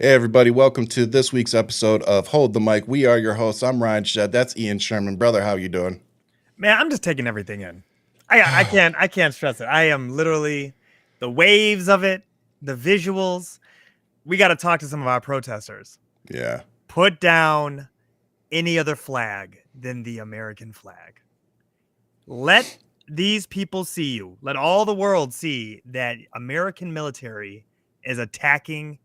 Hey everybody, welcome to this week's episode of Hold the Mic. We are your hosts. I'm Ryan Shead. That's Ian Sherman. Brother, how you doing? Man, I'm just taking everything in. I can't stress it. I am literally the waves of it, the visuals. We got to talk to some of our protesters. Yeah. Put down any other flag than the American flag. Let these people see you. Let all the world see that American military is attacking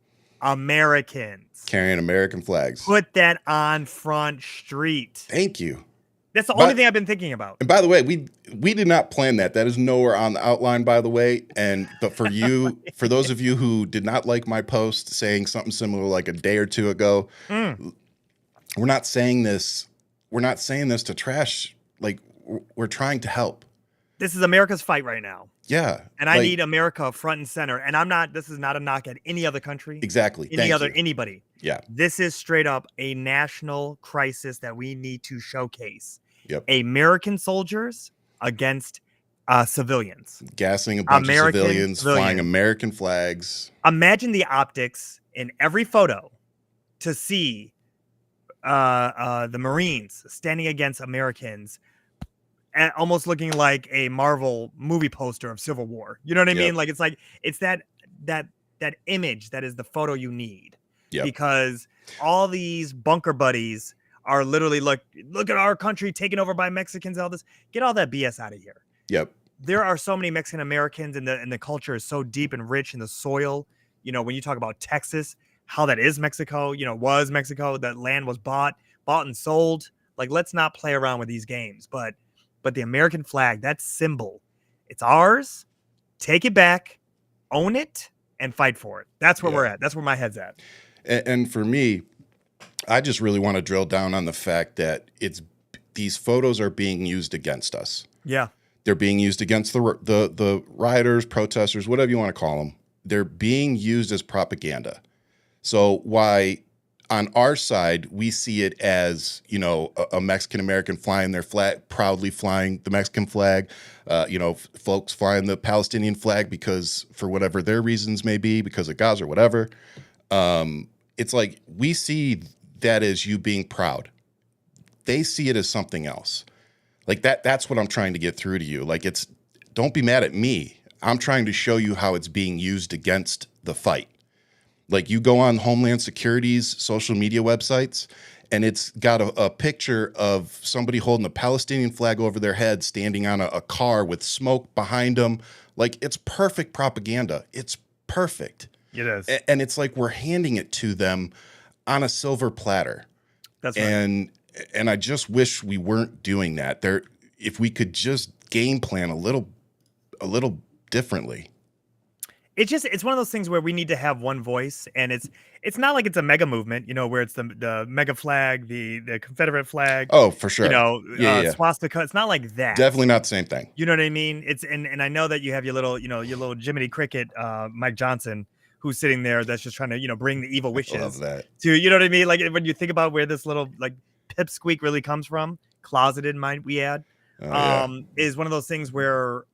Americans. Carrying American flags. Put that on Front Street. Thank you. That's the only thing I've been thinking about. And by the way, we did not plan that. That is nowhere on the outline, by the way. But for you, for those of you who did not like my post saying something similar like a day or two ago, we're not saying this. We're not saying this to trash. Like, we're trying to help. This is America's fight right now. Yeah. And I need America front and center. And this is not a knock at any other country. Exactly. Anybody. Yeah. This is straight up a national crisis that we need to showcase. Yep. American soldiers against civilians. Gassing a bunch of civilians, flying American flags. Imagine the optics in every photo to see the Marines standing against Americans, almost looking like a Marvel movie poster of Civil War. You know what I mean? Like it's that image that is the photo you need. Yep. Because all these bunker buddies are literally look at our country taken over by Mexicans. All this, get all that BS out of here. Yep. There are so many Mexican Americans, and the culture is so deep and rich in the soil. You know, when you talk about Texas, how that is Mexico. You know, was Mexico. That land was bought and sold. Like, let's not play around with these games. But the American flag, that symbol, it's ours. Take it back, own it, and fight for it. That's where we're at. That's where my head's at. And for me, I just really want to drill down on the fact that these photos are being used against us. Yeah. They're being used against the rioters, protesters, whatever you want to call them. They're being used as propaganda. So why on our side, we see it as, you know, a Mexican American flying their flag, proudly flying the Mexican flag, folks flying the Palestinian flag because for whatever their reasons may be, because of Gaza or whatever. It's like we see that as you being proud. They see it as something else. Like that's what I'm trying to get through to you. Like, don't be mad at me. I'm trying to show you how it's being used against the fight. Like, you go on Homeland Security's social media websites, and it's got a picture of somebody holding a Palestinian flag over their head, standing on a car with smoke behind them. Like, it's perfect propaganda. It's perfect. It is. And it's like we're handing it to them on a silver platter. That's right. And I just wish we weren't doing that. If we could just game plan a little differently. It's one of those things where we need to have one voice, and it's not like it's a mega movement, you know, where it's the mega flag, the Confederate flag. Oh, for sure. You know, swastika. It's not like that. Definitely not the same thing. You know what I mean? It's and I know that you have your little Jiminy Cricket, Mike Johnson, who's sitting there that's just trying to, bring the evil wishes. I love that. To, you know what I mean? Like, when you think about where this little like pipsqueak really comes from, closeted, might we add, is one of those things where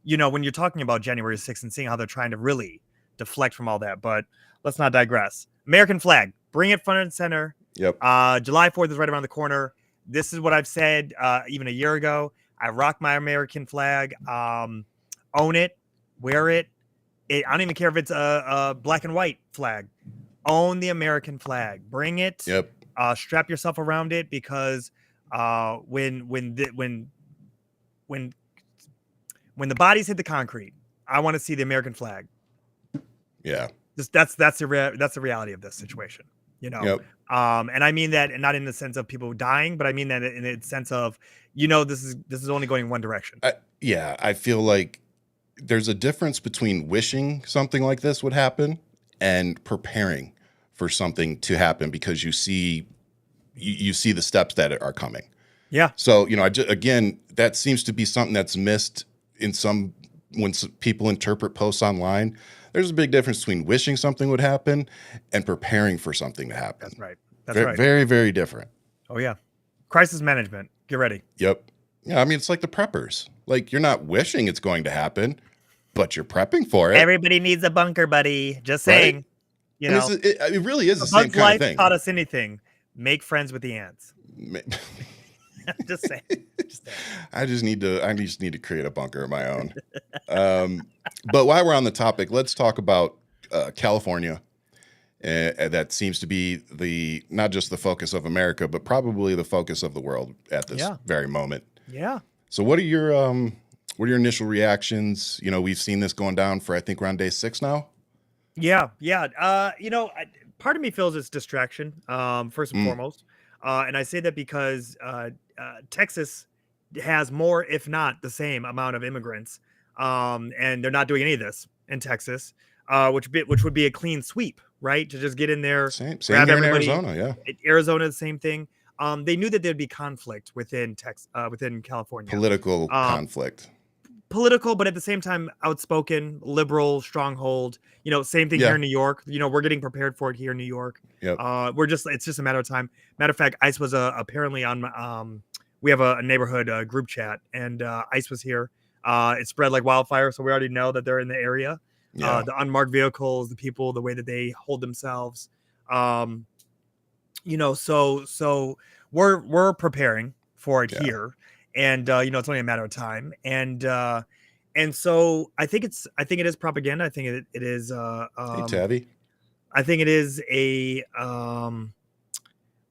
when you're talking about January 6th and seeing how they're trying to really deflect from all that. But let's not digress. American flag, bring it front and center. Yep. July 4th is right around the corner. This is what I've said even a year ago. I rock my American flag. Own it, wear it. I don't even care if it's a black and white flag. Own the American flag. Bring it. Yep. Strap yourself around it, because when the bodies hit the concrete, I want to see the American flag. Yeah. That's the reality of this situation. Yep. And I mean that, and not in the sense of people dying, but I mean that in the sense of, this is only going in one direction. I feel like there's a difference between wishing something like this would happen and preparing for something to happen, because you see the steps that are coming. Yeah. So, again, that seems to be something that's missed when people interpret posts online. There's a big difference between wishing something would happen and preparing for something to happen. That's right. That's right. Very, very different. Oh, yeah. Crisis management. Get ready. Yep. Yeah, I mean, it's like the preppers. Like, you're not wishing it's going to happen, but you're prepping for it. Everybody needs a bunker buddy. Just saying. You And know, it really is the a same bug's kind of life thing. taught us anything: make friends with the ants. Just saying. Just saying. I just need to create a bunker of my own. But while we're on the topic, let's talk about California. That seems to be not just the focus of America, but probably the focus of the world at this Yeah. very moment. Yeah. So what are your initial reactions? You know, we've seen this going down for, I think we're on day 6 now. Yeah. Yeah. Part of me feels it's distraction, first and Mm, foremost. And I say that because Texas has more, if not the same amount of immigrants. And they're not doing any of this in Texas, which would be a clean sweep, right? To just get in there, same grab here in everybody. Arizona. Yeah, Arizona, the same thing. They knew that there'd be conflict within California. political Um, conflict. Political, but at the same time, outspoken, liberal stronghold. Same thing here Yeah. in New York. We're getting prepared for it here in New York. Yep. It's just a matter of time. Matter of fact, ICE was apparently on. We have a neighborhood group chat, and ICE was here. It spread like wildfire, so we already know that they're in the area. Yeah. The unmarked vehicles, the people, the way that they hold themselves. Um, so we're preparing for it Yeah. here, and it's only a matter of time. And so I think it is propaganda. I think it is Hey, Tabby. I think it is a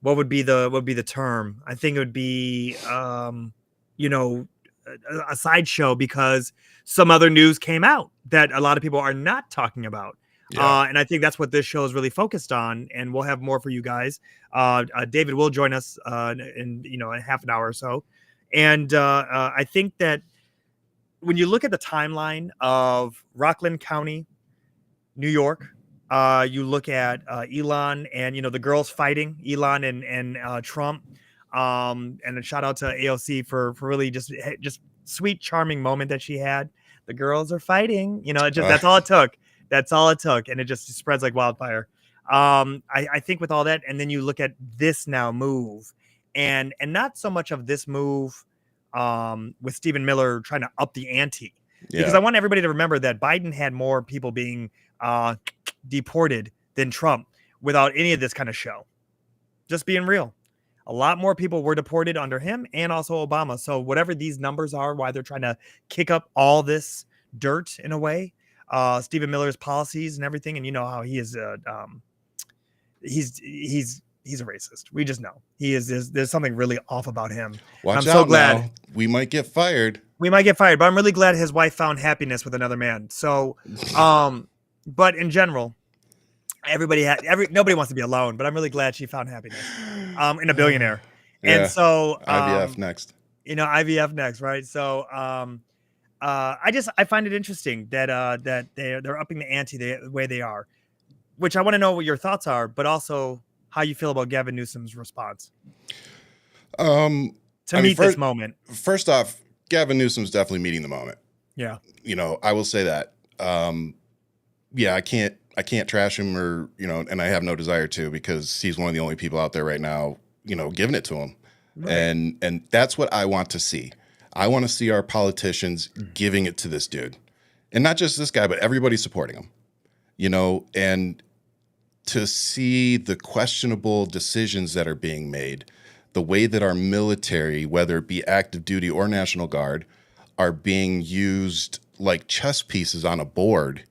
what would be the term? I think it would be you know a sideshow, because some other news came out that a lot of people are not talking about. Yeah. And I think that's what this show is really focused on, and we'll have more for you guys. David will join us in a half an hour or so, and I think that when you look at the timeline of Rockland County, New York, you look at Elon and the girls fighting, Elon and Trump, and a shout out to AOC for really just sweet, charming moment that she had. The girls are fighting, that's all it took. That's all it took, and it just spreads like wildfire. I think with all that, and then you look at this now move, and not so much of this move with Stephen Miller trying to up the ante, because Yeah. I want everybody to remember that Biden had more people being deported than Trump without any of this kind of show. Just being real. A lot more people were deported under him and also Obama. So whatever these numbers are, why they're trying to kick up all this dirt in a way, Stephen Miller's policies and everything, and you know how he is he's a racist. We just know he is. There's something really off about him. Watch I'm so out glad now. We might get fired. we might get fired, but I'm really glad his wife found happiness with another man. So, but in general, nobody wants to be alone, but I'm really glad she found happiness in a billionaire. And Yeah. so, IVF next. IVF next, right? So, I find it interesting that they're upping the ante the way they are, which I want to know what your thoughts are, but also how you feel about Gavin Newsom's response to meet this moment. First off, Gavin Newsom's definitely meeting the moment. Yeah. I will say that. Yeah, I can't trash him, or and I have no desire to, because he's one of the only people out there right now, giving it to him. Right. And that's what I want to see. I want to see our politicians giving it to this dude. And not just this guy, but everybody supporting him. And to see the questionable decisions that are being made, the way that our military, whether it be active duty or National Guard, are being used like chess pieces on a board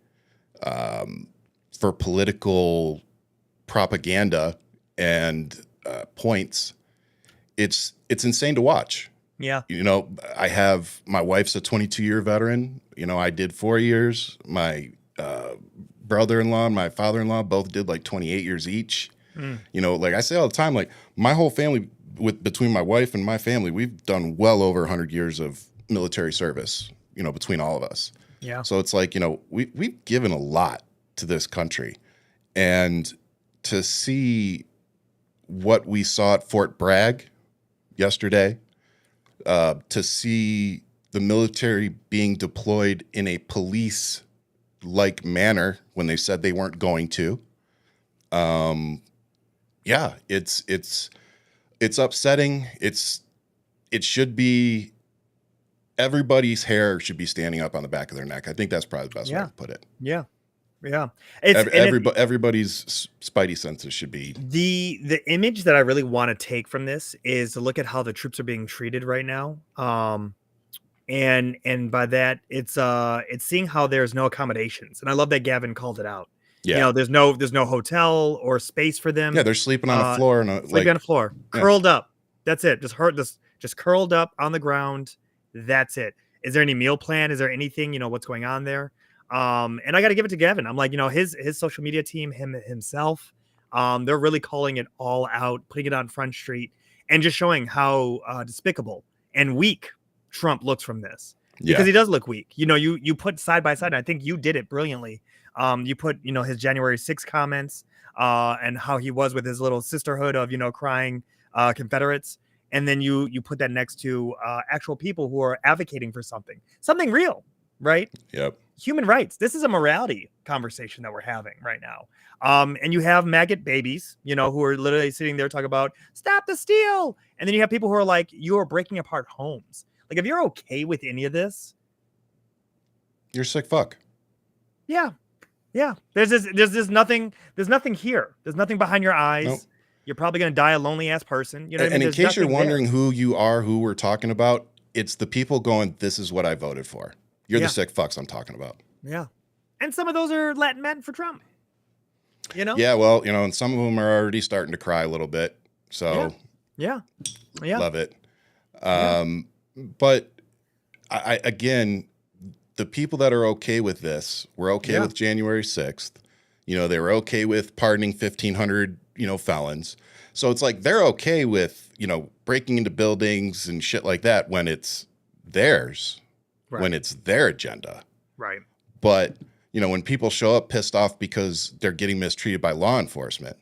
for political propaganda and points. It's insane to watch. Yeah. I have, my wife's a 22-year veteran. I did 4 years. My brother-in-law and my father-in-law both did like 28 years each. Like I say all the time, like my whole family, between my wife and my family, we've done well over 100 years of military service, between all of us. Yeah. So it's like, we've given a lot to this country. And to see what we saw at Fort Bragg yesterday, to see the military being deployed in a police-like manner when they said they weren't going to, yeah, it's upsetting. It should be, everybody's hair should be standing up on the back of their neck. I think that's probably the best way to put it. Yeah. Yeah. It's Everybody's spidey senses should be. the image that I really want to take from this is to look at how the troops are being treated right now. And by that it's seeing how there's no accommodations. And I love that Gavin called it out. You Yeah. know, there's no hotel or space for them. Yeah, they're sleeping on a floor and Sleeping on the floor, yeah. curled up. That's it. Just curled up on the ground. That's it. Is there any meal plan? Is there anything, what's going on there? And I got to give it to Gavin. I'm like, his social media team, himself, they're really calling it all out, putting it on Front Street, and just showing how despicable and weak Trump looks from this. Because he does look weak. You put side by side, and I think you did it brilliantly. You put, his January 6th comments and how he was with his little sisterhood of, crying Confederates. And then you put that next to actual people who are advocating for something real, right? Yep. Human rights. This is a morality conversation that we're having right now. And you have maggot babies, who are literally sitting there talking about stop the steal. And then you have people who are like, you are breaking apart homes. Like, if you're okay with any of this, you're a sick fuck. Yeah. Yeah. There's nothing here. There's nothing behind your eyes. Nope. You're probably going to die a lonely ass person. And in case you're wondering who you are, who we're talking about, it's the people going, this is what I voted for. You're the sick fucks I'm talking about. Yeah. And some of those are Latin men for Trump. Yeah, well, and some of them are already starting to cry a little bit. So yeah. Love it. But I again, the people that are okay with this were okay with January 6th. They were okay with pardoning 1,500, felons. So it's like they're okay with, breaking into buildings and shit like that when it's theirs, when it's their agenda. Right. But, when people show up pissed off because they're getting mistreated by law enforcement.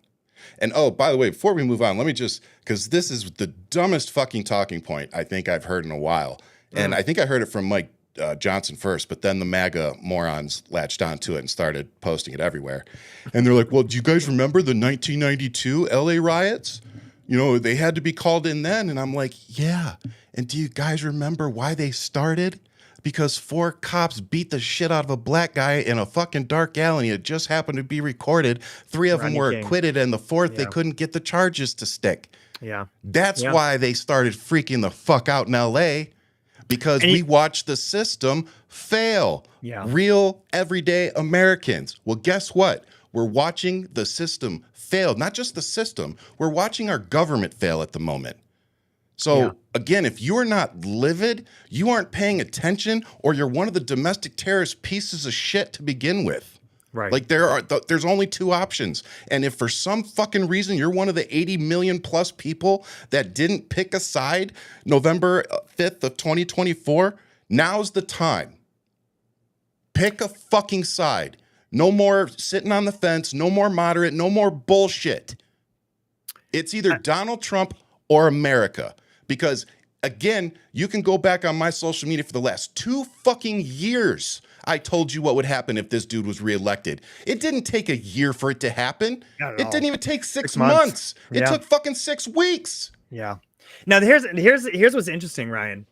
And, oh, by the way, before we move on, let me just, because this is the dumbest fucking talking point I think I've heard in a while. And I think I heard it from Mike Johnson first, but then the MAGA morons latched onto it and started posting it everywhere. And they're like, well, do you guys remember the 1992 LA riots? They had to be called in then. And I'm like, yeah. And do you guys remember why they started? Because 4 cops beat the shit out of a black guy in a fucking dark alley. It just happened to be recorded. 3 of them were acquitted, and the 4th, they couldn't get the charges to stick. Yeah. That's why they started freaking the fuck out in LA. Because we watched the system fail. Yeah. Real, everyday Americans. Well, guess what? We're watching the system fail. Not just the system. We're watching our government fail at the moment. So, again, if you're not livid, you aren't paying attention, or you're one of the domestic terrorist pieces of shit to begin with. Right. Like, there's only 2 options. And if for some fucking reason you're one of the 80 million plus people that didn't pick a side November 5th of 2024, now's the time. Pick a fucking side. No more sitting on the fence, no more moderate, no more bullshit. It's either Donald Trump or America. Because, again, you can go back on my social media for the last 2 fucking years. I told you what would happen if this dude was reelected. It didn't take a year for it to happen. It didn't even take 6 months. It took fucking 6 weeks. Yeah. Now here's what's interesting, Ryan.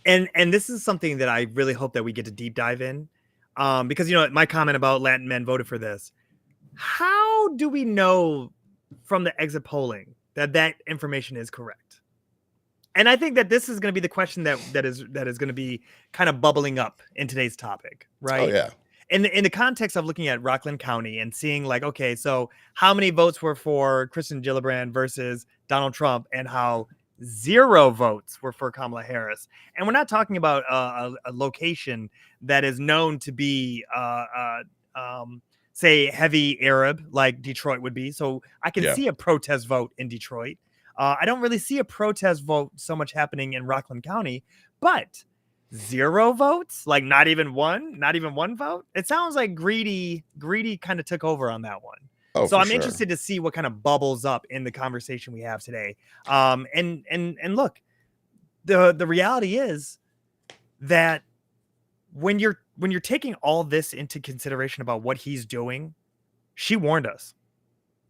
And this is something that I really hope that we get to deep dive in. Because my comment about Latin men voted for this. How do we know from the exit polling that information is correct? And I think that this is going to be the question that is going to be kind of bubbling up in today's topic, right? Oh, yeah. In the context of looking at Rockland County and seeing like, okay, so how many votes were for Kristen Gillibrand versus Donald Trump, and how 0 votes were for Kamala Harris. And we're not talking about a location that is known to be, say, heavy Arab like Detroit would be. So I can see a protest vote in Detroit. I don't really see a protest vote so much happening in Rockland County, but 0 votes, like not even one vote. It sounds like greedy kind of took over on that one. Oh, so I'm interested to see what kind of bubbles up in the conversation we have today. And look, the reality is that when you're taking all this into consideration about what he's doing, she warned us.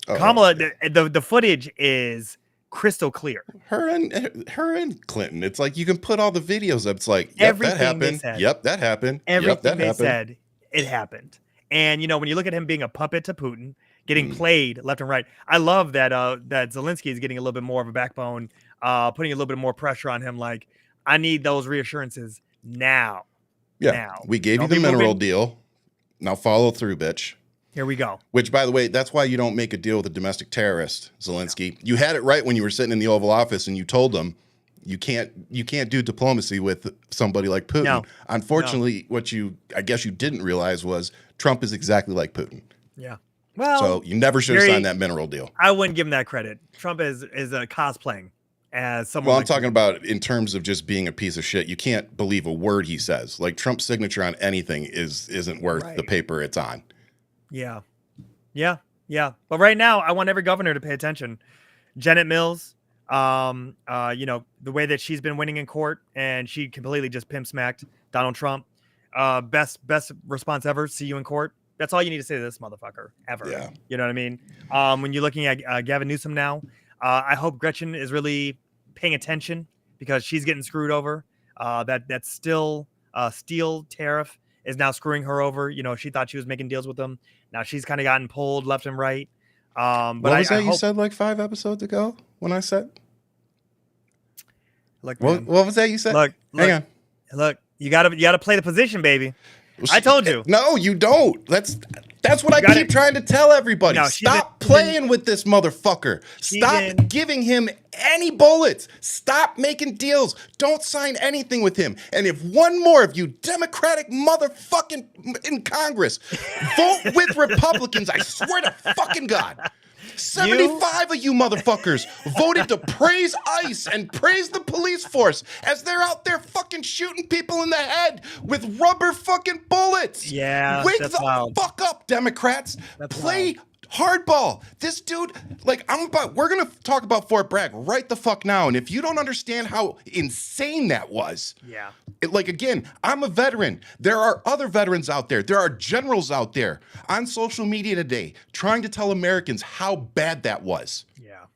Kamala, the footage is crystal clear. Her and Clinton. It's like you can put all the videos up. It's like, yep, that happened. Yep, that happened. Everything they said, it happened. And when you look at him being a puppet to Putin, getting played left and right, I love that that Zelensky is getting a little bit more of a backbone, putting a little bit more pressure on him. Like, I need those reassurances now. Yeah, Now. we gave Don't you the be mineral moving. deal. Now follow through, bitch. Here we go. Which, by the way, that's why you don't make a deal with a domestic terrorist, Zelensky. You had it right when you were sitting in the Oval Office and you told them you can't do diplomacy with somebody like Putin. No. Unfortunately, what I guess you didn't realize was Trump is exactly like Putin. Yeah. Well, so you never should have signed that mineral deal. I wouldn't give him that credit. Trump is a cosplaying as someone. Well, I'm talking about in terms of just being a piece of shit. You can't believe a word he says. Like, Trump's signature on anything isn't worth the paper it's on. Yeah. Yeah. Yeah. But right now, I want every governor to pay attention. Janet Mills, the way that she's been winning in court, and she completely just pimp smacked Donald Trump. Best response ever. See you in court. That's all you need to say to this motherfucker ever. Yeah. You know what I mean? When you're looking at Gavin Newsom now, I hope Gretchen is really paying attention because she's getting screwed over. That still steel tariff is now screwing her over. She thought she was making deals with them. Now she's kind of gotten pulled left and right. But what was that you said like 5 episodes ago when I said? Look, what was that you said? Hang on. Look, you gotta play the position, baby. I told you. No, you don't. That's what I keep trying to tell everybody. No, stop playing with this motherfucker. Stop giving him any bullets. Stop making deals. Don't sign anything with him. And if one more of you Democratic motherfucking in Congress vote with Republicans, I swear to fucking God, 75 of you motherfuckers voted to praise ICE and praise the police force as they're out there fucking shooting people in the head with rubber fucking bullets. Yeah, wake the fuck up, Democrats. Play hardball. This dude, we're gonna talk about Fort Bragg right the fuck now. And if you don't understand how insane that was, again, I'm a veteran. There are other veterans out there. There are generals out there on social media today trying to tell Americans how bad that was. Yeah.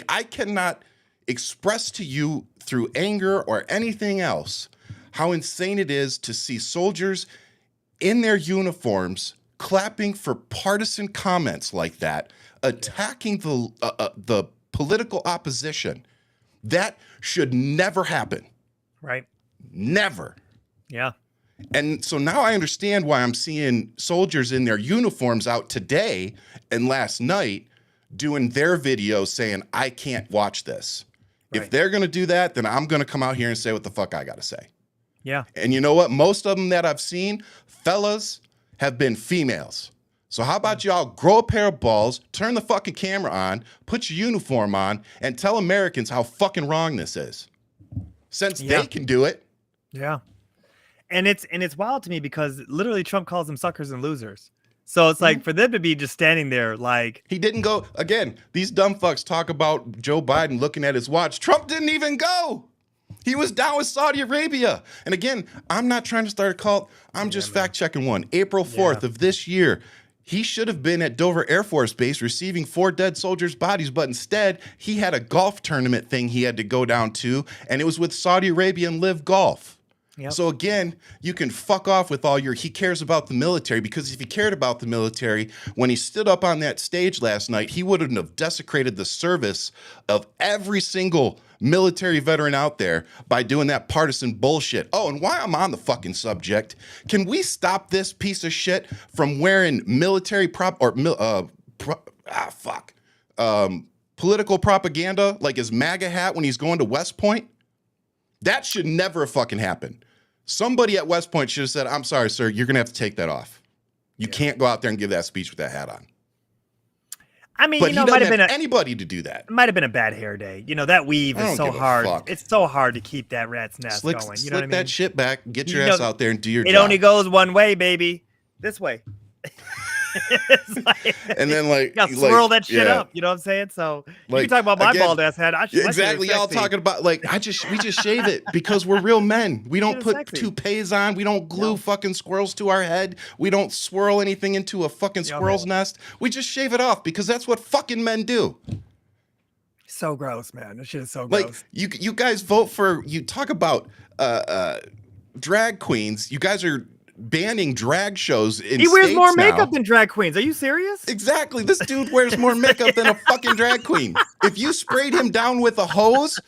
I cannot express to you through anger or anything else how insane it is to see soldiers in their uniforms clapping for partisan comments like that, attacking the political opposition. That should never happen. Right. Never. Yeah. And so now I understand why I'm seeing soldiers in their uniforms out today and last night doing their videos saying, I can't watch this. Right. If they're going to do that, then I'm going to come out here and say what the fuck I got to say. Yeah. And you know what? Most of them that I've seen, fellas, have been females. So how about y'all grow a pair of balls, turn the fucking camera on, put your uniform on, and tell Americans how fucking wrong this is. Since they can do it. Yeah. And it's wild to me because literally Trump calls them suckers and losers. So it's like for them to be just standing there like... He didn't go... Again, these dumb fucks talk about Joe Biden looking at his watch. Trump didn't even go. He was down with Saudi Arabia. And again, I'm not trying to start a cult. I'm just fact-checking one. April 4th of this year, he should have been at Dover Air Force Base receiving 4 dead soldiers' bodies, but instead, he had a golf tournament thing he had to go down to, and it was with Saudi Arabia and Live Golf. Yep. So again, you can fuck off with all your, he cares about the military, because if he cared about the military, when he stood up on that stage last night, he wouldn't have desecrated the service of every single military veteran out there by doing that partisan bullshit. Oh, and while I'm on the fucking subject, can we stop this piece of shit from wearing military political propaganda like his MAGA hat when he's going to West Point? That should never have fucking happened. Somebody at West Point should have said, I'm sorry, sir, you're going to have to take that off. You can't go out there and give that speech with that hat on. I mean, but he doesn't have anybody to do that. It might have been a bad hair day. That weave is so hard. It's so hard to keep that rat's nest going. You know what I mean? That shit back, get your ass out there and do your job. It only goes one way, baby. This way. And then you gotta swirl that shit up. You know what I'm saying? So you can talk about my bald ass head. Exactly. Y'all talking about we just shave it because we're real men. We don't put toupees on. We don't glue fucking squirrels to our head. We don't swirl anything into a fucking squirrel's nest. We just shave it off because that's what fucking men do. So gross, man. This shit is so gross. You guys vote for, you talk about drag queens. You guys are banning drag shows in He wears states more makeup now. than drag queens. Are you serious? Exactly. This dude wears more makeup than a fucking drag queen. If you sprayed him down with a hose,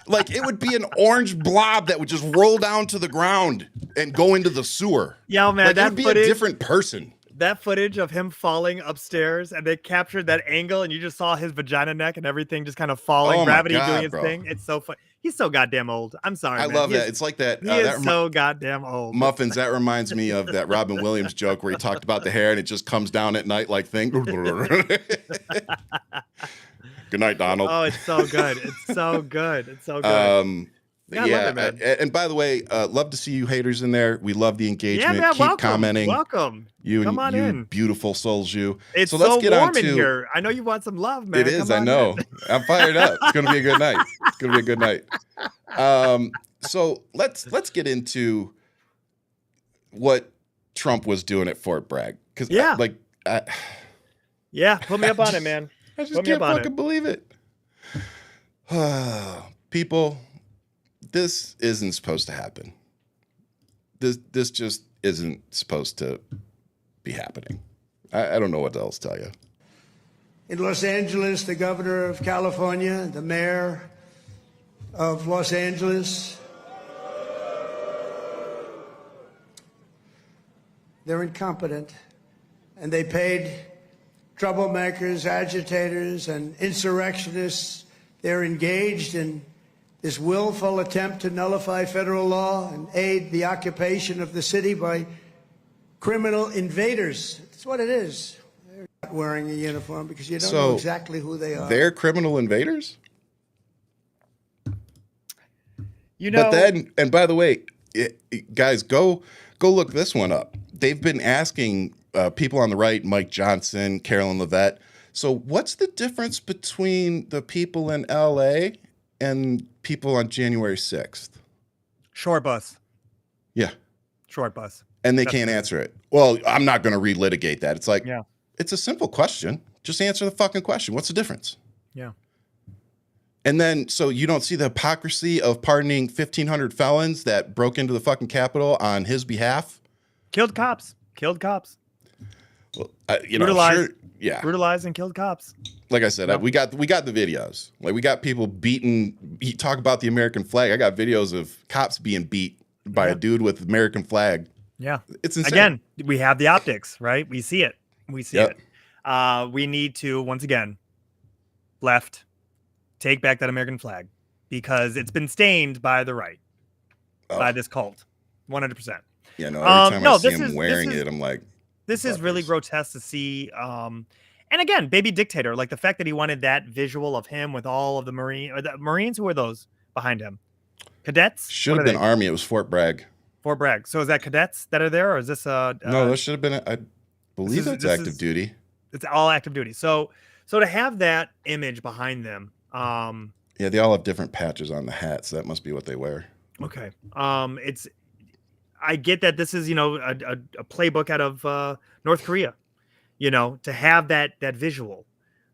like it would be an orange blob that would just roll down to the ground and go into the sewer. Yo, man, Like it that would be footage, a different person. that footage of him falling upstairs, and they captured that angle, and you just saw his vagina neck and everything just kind of falling, Oh my gravity God, doing its bro. thing. It's so fun. He's so goddamn old. I'm sorry, I man. love that. It's like that. He is so goddamn old. Muffins, that reminds me of that Robin Williams joke where he talked about the hair and it just comes down at night like thing. Good night, Donald. Oh, it's so good. It's so good. It's so good. Yeah, I love it, man. And by the way, love to see you haters in there. We love the engagement. Yeah, man, Keep welcome. commenting. Welcome. You Come on you in. beautiful souls, you. It's so let's so get warm on to, in here. I know you want some love, man. It is, Come I on know. in. I'm fired up. It's gonna be a good night. It's gonna be a good night. So let's get into what Trump was doing at Fort Bragg. Because yeah, put me up on it, man. I just can't fucking believe it. People, this isn't supposed to happen. This just isn't supposed to be happening. I don't know what else to tell you. In Los Angeles, the governor of California, the mayor of Los Angeles, they're incompetent, and they paid troublemakers, agitators, and insurrectionists. They're engaged in this willful attempt to nullify federal law and aid the occupation of the city by criminal invaders. That's what it is. They're not wearing a uniform because you don't know exactly who they are. They're criminal invaders? You know, but then, and by the way, guys, go look this one up. They've been asking people on the right, Mike Johnson, Carolyn Levitt. So what's the difference between the people in LA and people on January 6th? Short bus. Yeah. Short bus. And they can't answer it. Well, I'm not going to relitigate that. It's like, it's a simple question. Just answer the fucking question. What's the difference? Yeah. And then, so you don't see the hypocrisy of pardoning 1,500 felons that broke into the fucking Capitol on his behalf? Killed cops. Killed cops. Well, you know, brutalized, sure, yeah. Brutalized and killed cops. Like I said, we got the videos. Like we got people beaten. You talk about the American flag. I got videos of cops being beat by a dude with American flag. Yeah, it's insane. Again, we have the optics, right? We see it. We see it. We need to once again, left, take back that American flag because it's been stained by the right, by this cult, 100%. Yeah, no. Every time I see him wearing it, I'm like, this is really grotesque to see. And again, baby dictator, like the fact that he wanted that visual of him with all of the Marines. Who are those behind him? Cadets? Should have been Army. It was Fort Bragg. Fort Bragg. So is that cadets that are there, or is this no? That should have been. I believe it's active duty. It's all active duty. So to have that image behind them. Yeah, they all have different patches on the hats. So that must be what they wear. Okay. I get that this is, you know, a playbook out of North Korea, you know, to have that visual.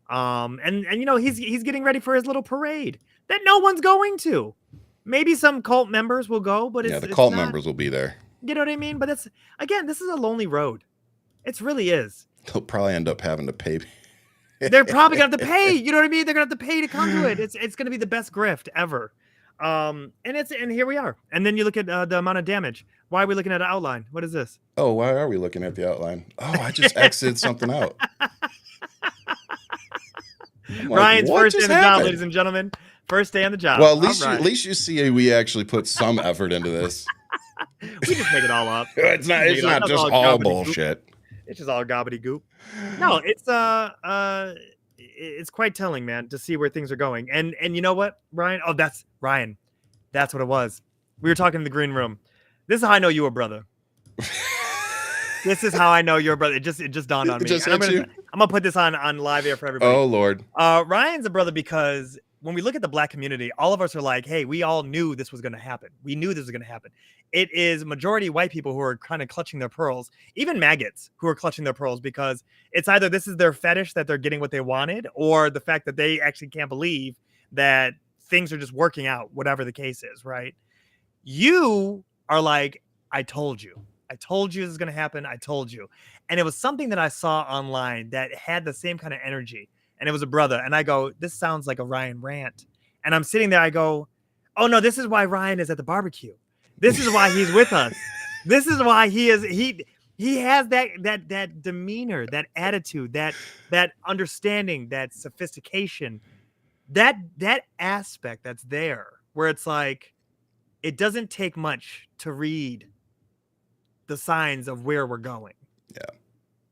And you know, he's getting ready for his little parade that no one's going to. Maybe some cult members will go, but the cult members will be there. You know what I mean? But this is a lonely road. It really is. They'll probably end up having to pay. They're probably gonna have to pay. You know what I mean? They're gonna have to pay to come to it. It's gonna be the best grift ever. And here we are. And then you look at the amount of damage. Why are we looking at an outline? What is this? Oh, why are we looking at the outline? Oh, I just exited something out. Ryan's first day on the job, ladies and gentlemen. First day on the job. Well, at least you see we actually put some effort into this. We just make it all up. It's not just all bullshit. It's just all gobbledygook. No, it's quite telling, man, to see where things are going. And you know what, Ryan? Oh, that's Ryan. That's what it was. We were talking in the green room. This is how I know you were brother. This is how I know you're a brother. It just dawned on me. I'm gonna put this on live air for everybody. Oh Lord. Ryan's a brother because when we look at the black community, all of us are like, hey, we all knew this was going to happen. We knew this was going to happen. It is majority white people who are kind of clutching their pearls, even maggots who are clutching their pearls, because it's either this is their fetish that they're getting what they wanted, or the fact that they actually can't believe that things are just working out, whatever the case is, right? You are like, I told you. I told you this is going to happen. I told you. And it was something that I saw online that had the same kind of energy. And it was a brother. And I go, this sounds like a Ryan rant. And I'm sitting there. I go, oh, no, this is why Ryan is at the barbecue. This is why he's with us. This is why he has that demeanor, that attitude, that understanding, that sophistication, that aspect that's there where it's like, it doesn't take much to read the signs of where we're going. Yeah.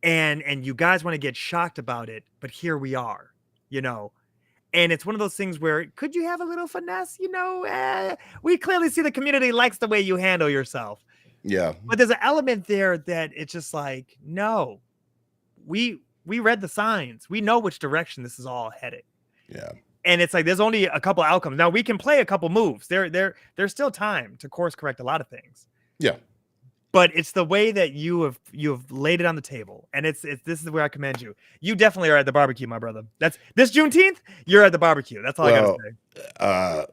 And you guys want to get shocked about it, but here we are, you know. And it's one of those things where could you have a little finesse? You know, we clearly see the community likes the way you handle yourself. Yeah. But there's an element there that it's just like, no, we read the signs. We know which direction this is all headed. Yeah. And it's like there's only a couple outcomes. Now we can play a couple moves. There's still time to course correct a lot of things. Yeah. But it's the way that you have laid it on the table. And it's this is where I commend you. You definitely are at the barbecue, my brother. That's this Juneteenth, you're at the barbecue. That's all I gotta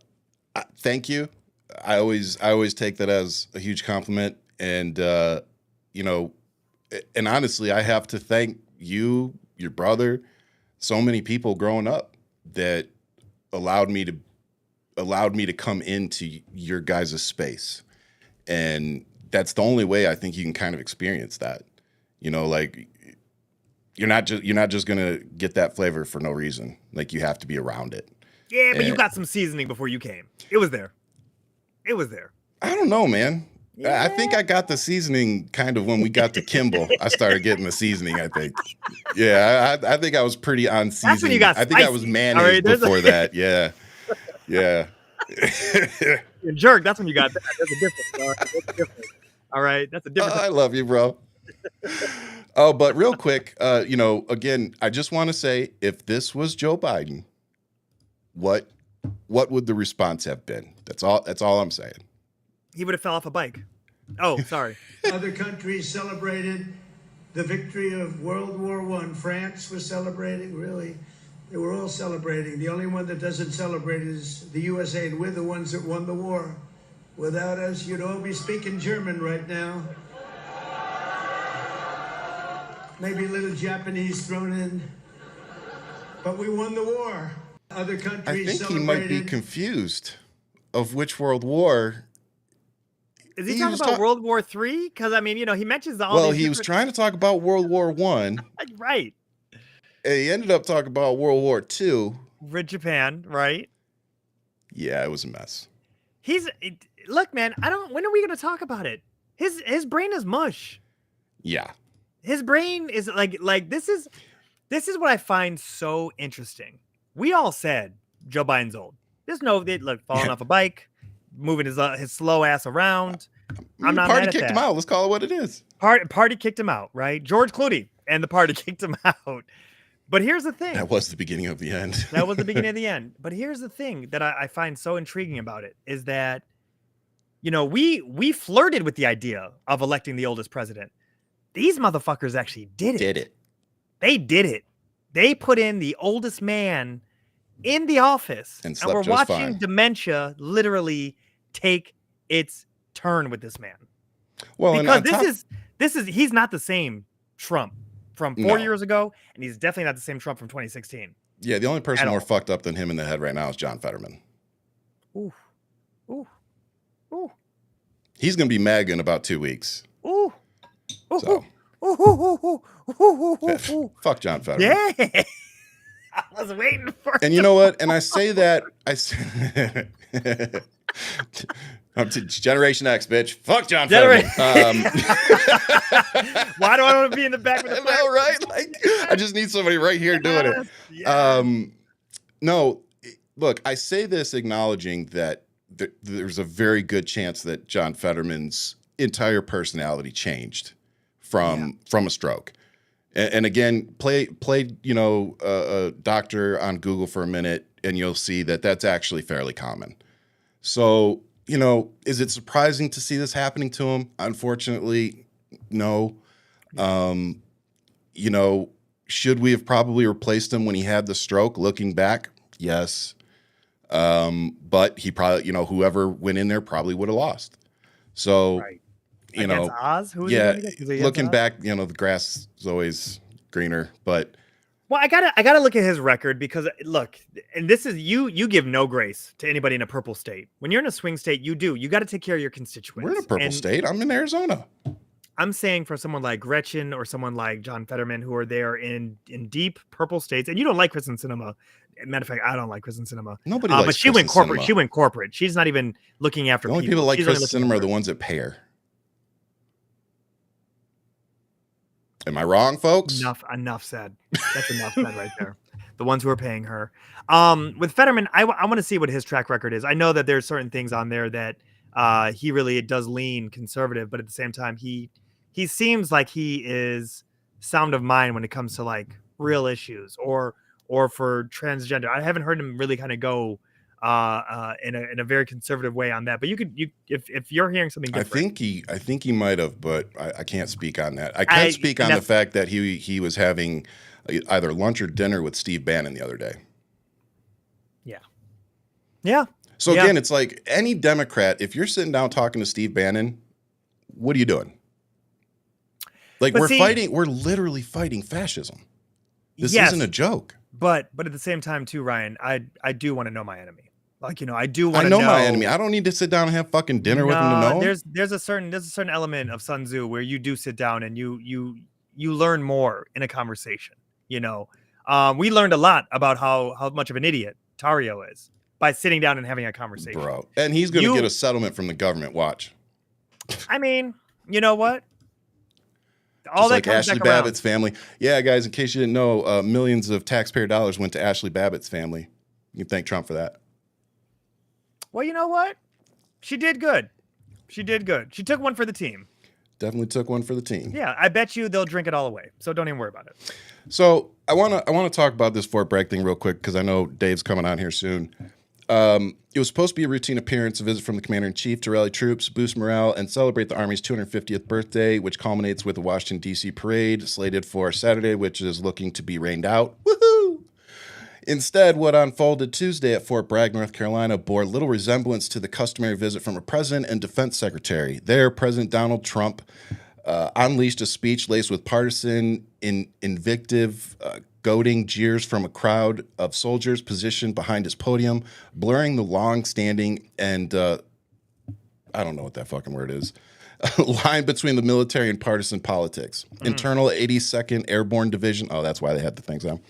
say. Thank you. I always take that as a huge compliment. And you know, and honestly, I have to thank you, your brother, so many people growing up that allowed me to come into your guys' space. And that's the only way I think you can kind of experience that. You know, like you're not just gonna get that flavor for no reason. Like you have to be around it. Yeah, but you got some seasoning before you came. It was there. I don't know, man. Yeah. I think I got the seasoning kind of when we got to Kimball. I started getting the seasoning, I think. Yeah, I think I was pretty on seasoning. That's when you got I think I was mayonnaise before that. Yeah. Yeah. You're a jerk. That's when you got that. That's a difference. That's a difference. All right. That's a difference. I love you, bro. Oh, but real quick, you know, again, I just want to say, if this was Joe Biden, what would the response have been? That's all I'm saying. He would have fell off a bike. Oh, sorry. Other countries celebrated the victory of World War I. France was celebrating, really. They were all celebrating. The only one that doesn't celebrate is the USA, and we're the ones that won the war. Without us, you'd all be speaking German right now. Maybe a little Japanese thrown in. But we won the war. Other countries I think celebrated. he might be confused of which World War. Is he talking about World War III? Because I mean, you know, he mentions all. Well, he was trying to talk about World War I. Right. And he ended up talking about World War II. With Japan, right? Yeah, it was a mess. Look, man. When are we going to talk about it? His brain is mush. Yeah. His brain is like this is what I find so interesting. We all said Joe Biden's old. There's no falling off a bike, moving his slow ass around. I'm not party mad at kicked that. him out. Let's call it what it is. Party kicked him out, right? George Clooney and the party kicked him out. But here's the thing. That was the beginning of the end. That was the beginning of the end. But here's the thing that I find so intriguing about it is that, you know, we flirted with the idea of electing the oldest president. These motherfuckers actually did it. They did it. They put in the oldest man in the office. And we're watching dementia literally take its turn with this man. Well, because he's not the same Trump from 4 years ago, and he's definitely not the same Trump from 2016. Yeah, the only person more fucked up than him in the head right now is John Fetterman. Ooh. He's going to be MAGA in about 2 weeks. Ooh. So. Fuck John Fetterman. Yeah. I was waiting for And you know what? And I say that I'm to Generation X, bitch. Fuck John Fetterman. Why do I want to be in the back with the flag? I know, right? Like, I just need somebody right here doing it. Yes. No, look, I say this acknowledging that there's a very good chance that John Fetterman's entire personality changed from a stroke. And again, play a doctor on Google for a minute, and you'll see that that's actually fairly common. So, you know, is it surprising to see this happening to him? Unfortunately, no. You know, should we have probably replaced him when he had the stroke? Looking back, yes. But he probably, you know, whoever went in there probably would have lost. So, Against Oz? Who was he yeah, going against? Was he against looking Oz? back, the grass is always greener, but Well, I gotta look at his record because look, and this is you give no grace to anybody in a purple state. When you're in a swing state, you got to take care of your constituents. we're in a purple state. I'm in Arizona. I'm saying for someone like Gretchen or someone like John Fetterman who are there in deep purple states, and you don't like Kristen Sinema. Matter of fact, I don't like Kristen Sinema. Nobody likes but she went Kristen corporate. Cinema. She went corporate. She's not even looking after The only people. people like She's only Kristen looking Cinema are after- the ones that pay her. Am I wrong, folks? Enough said. That's enough said right there. The ones who are paying her. With Fetterman, I want to see what his track record is. I know that there's certain things on there that he really does lean conservative, but at the same time, he seems like he is sound of mind when it comes to like real issues or for transgender. I haven't heard him really kind of go in a very conservative way on that. But if you're hearing something different, I think he might have, but I can't speak on that. I can speak on the fact that he was having either lunch or dinner with Steve Bannon the other day. Yeah. So again, it's like any Democrat, if you're sitting down talking to Steve Bannon, what are you doing? Like we're literally fighting fascism. This isn't a joke. But at the same time too, Ryan, I do want to know my enemy. Like, I do want to know my enemy. I don't need to sit down and have fucking dinner with him to know him. There's a certain element of Sun Tzu where you do sit down and you learn more in a conversation. We learned a lot about how much of an idiot Tario is by sitting down and having a conversation. Bro. And he's going to get a settlement from the government. Watch. I mean, you know what? All just that like Ashley Babbitt's family. Yeah, guys, in case you didn't know, millions of taxpayer dollars went to Ashley Babbitt's family. You can thank Trump for that. Well, you know what? She did good. She took one for the team. Definitely took one for the team. Yeah, I bet you they'll drink it all away. So don't even worry about it. So I want to talk about this Fort Bragg thing real quick because I know Dave's coming on here soon. It was supposed to be a routine appearance, a visit from the commander-in-chief to rally troops, boost morale, and celebrate the Army's 250th birthday, which culminates with the Washington, D.C. parade slated for Saturday, which is looking to be rained out. Woohoo! Instead, what unfolded Tuesday at Fort Bragg, North Carolina, bore little resemblance to the customary visit from a president and defense secretary. There, President Donald Trump unleashed a speech laced with partisan invective, goading jeers from a crowd of soldiers positioned behind his podium, blurring the long-standing and I don't know what that fucking word is, line between the military and partisan politics. Internal 82nd Airborne Division, oh, that's why they had the things on.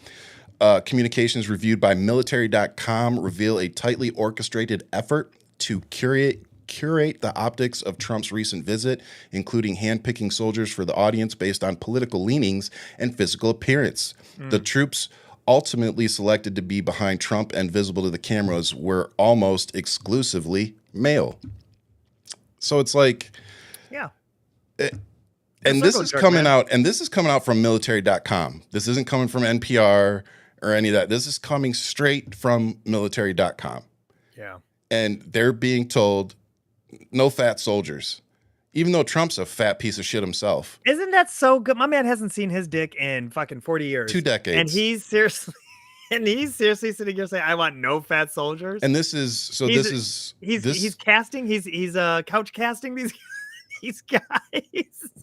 Communications reviewed by military.com reveal a tightly orchestrated effort to curate the optics of Trump's recent visit, including handpicking soldiers for the audience based on political leanings and physical appearance. The troops ultimately selected to be behind Trump and visible to the cameras were almost exclusively male. So it's like, yeah. And this is coming out, from military.com. This isn't coming from NPR or any of that. This is coming straight from military.com. Yeah. And they're being told no fat soldiers, even though Trump's a fat piece of shit himself. Isn't that so good? My man hasn't seen his dick in fucking 40 years. 2 decades. And he's seriously sitting here saying, I want no fat soldiers. And he's casting, he's couch casting these guys.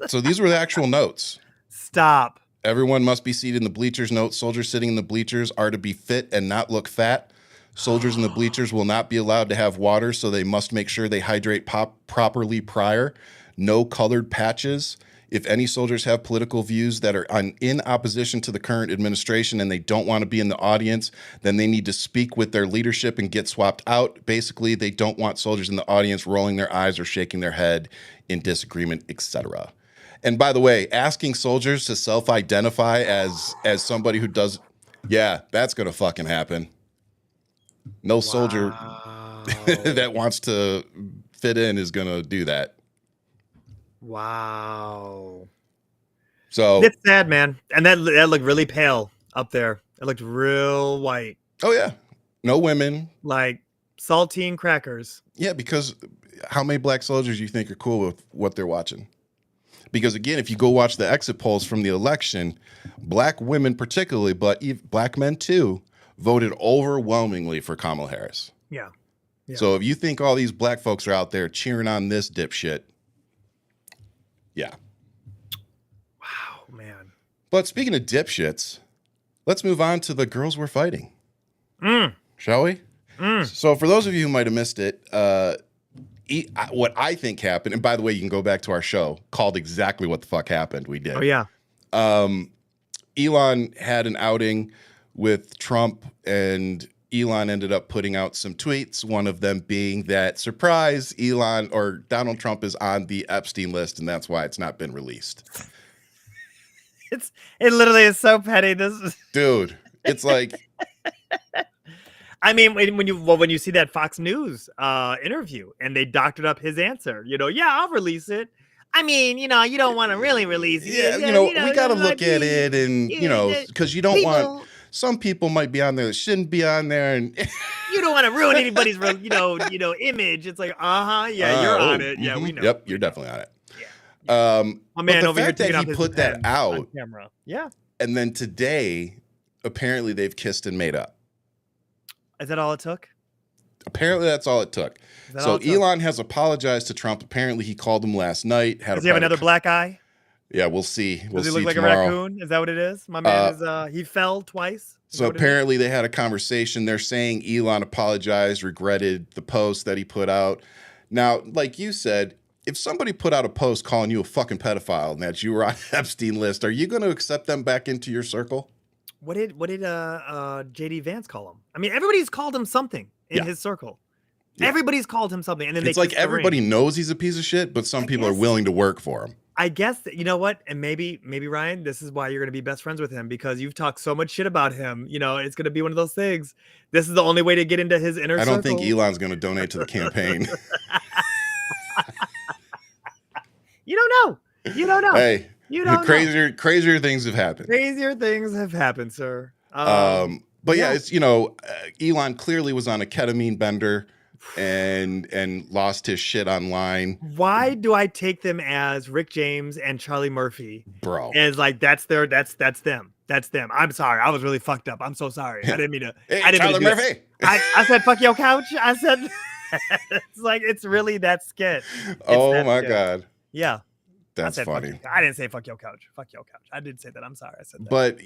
So these were the actual notes. Stop. Everyone must be seated in the bleachers. Note, soldiers sitting in the bleachers are to be fit and not look fat. Soldiers in the bleachers will not be allowed to have water, so they must make sure they hydrate properly prior. No colored patches. If any soldiers have political views that are in opposition to the current administration and they don't want to be in the audience, then they need to speak with their leadership and get swapped out. Basically, they don't want soldiers in the audience rolling their eyes or shaking their head in disagreement, etc. And by the way, asking soldiers to self-identify as somebody who does, yeah, that's going to fucking happen. No soldier that wants to fit in is going to do that. Wow. So it's sad, man. And that looked really pale up there. It looked real white. Oh, yeah. No women. Like saltine crackers. Yeah, because how many black soldiers you think are cool with what they're watching? Because, again, if you go watch the exit polls from the election, black women particularly, but black men too, voted overwhelmingly for Kamala Harris. Yeah. So if you think all these black folks are out there cheering on this dipshit, Yeah. Wow, man. But speaking of dipshits, let's move on to the girls we're fighting. Shall we? So for those of you who might have missed it, what I think happened, and by the way, you can go back to our show called exactly what the fuck happened. We did. Oh, yeah. Elon had an outing with Trump, and Elon ended up putting out some tweets, one of them being that, surprise, Elon or Donald Trump is on the Epstein list, and that's why it's not been released. It literally is so petty. Dude, it's like... I mean, when you see that Fox News interview and they doctored up his answer, yeah, I'll release it. I mean, you don't want to really release it. Yeah, we got to look at it, and because you don't want, some people might be on there that shouldn't be on there, and you don't want to ruin anybody's image. It's like, yeah, you're on it. Yeah, we know. Yep, you're definitely on it. Yeah. My man but the over fact here that he put that out on camera. Yeah. And then today, apparently they've kissed and made up. Is that all it took? Apparently that's all it took. So Elon has apologized to Trump. Apparently he called him last night. Does he have another black eye? Yeah, we'll see. Does he see look like tomorrow. a raccoon? Is that what it is? My man is he fell twice. So apparently they had a conversation. They're saying Elon apologized, regretted the post that he put out. Now, like you said, if somebody put out a post calling you a fucking pedophile and that you were on Epstein list, are you going to accept them back into your circle? What did JD Vance call him? I mean, everybody's called him something in his circle. Yeah. Everybody's called him something, and then it's like everybody knows he's a piece of shit, but some people are willing to work for him. I guess that, you know what, and maybe Ryan, this is why you're going to be best friends with him, because you've talked so much shit about him. It's going to be one of those things. This is the only way to get into his inner circle. I don't think Elon's going to donate to the campaign. You don't know. Hey. Crazier things have happened. Crazier things have happened, sir. But yeah, it's Elon clearly was on a ketamine bender and lost his shit online. Why do I take them as Rick James and Charlie Murphy? Bro. As like that's them. That's them. I'm sorry. I was really fucked up. I'm so sorry. I didn't mean to. Hey, I didn't Charlie mean to Murphy. I said fuck your couch. I said it's like it's really that skit. Oh my god. Yeah. That's funny. I didn't say fuck your couch. Fuck your couch. I did say that. I'm sorry. I said that. But,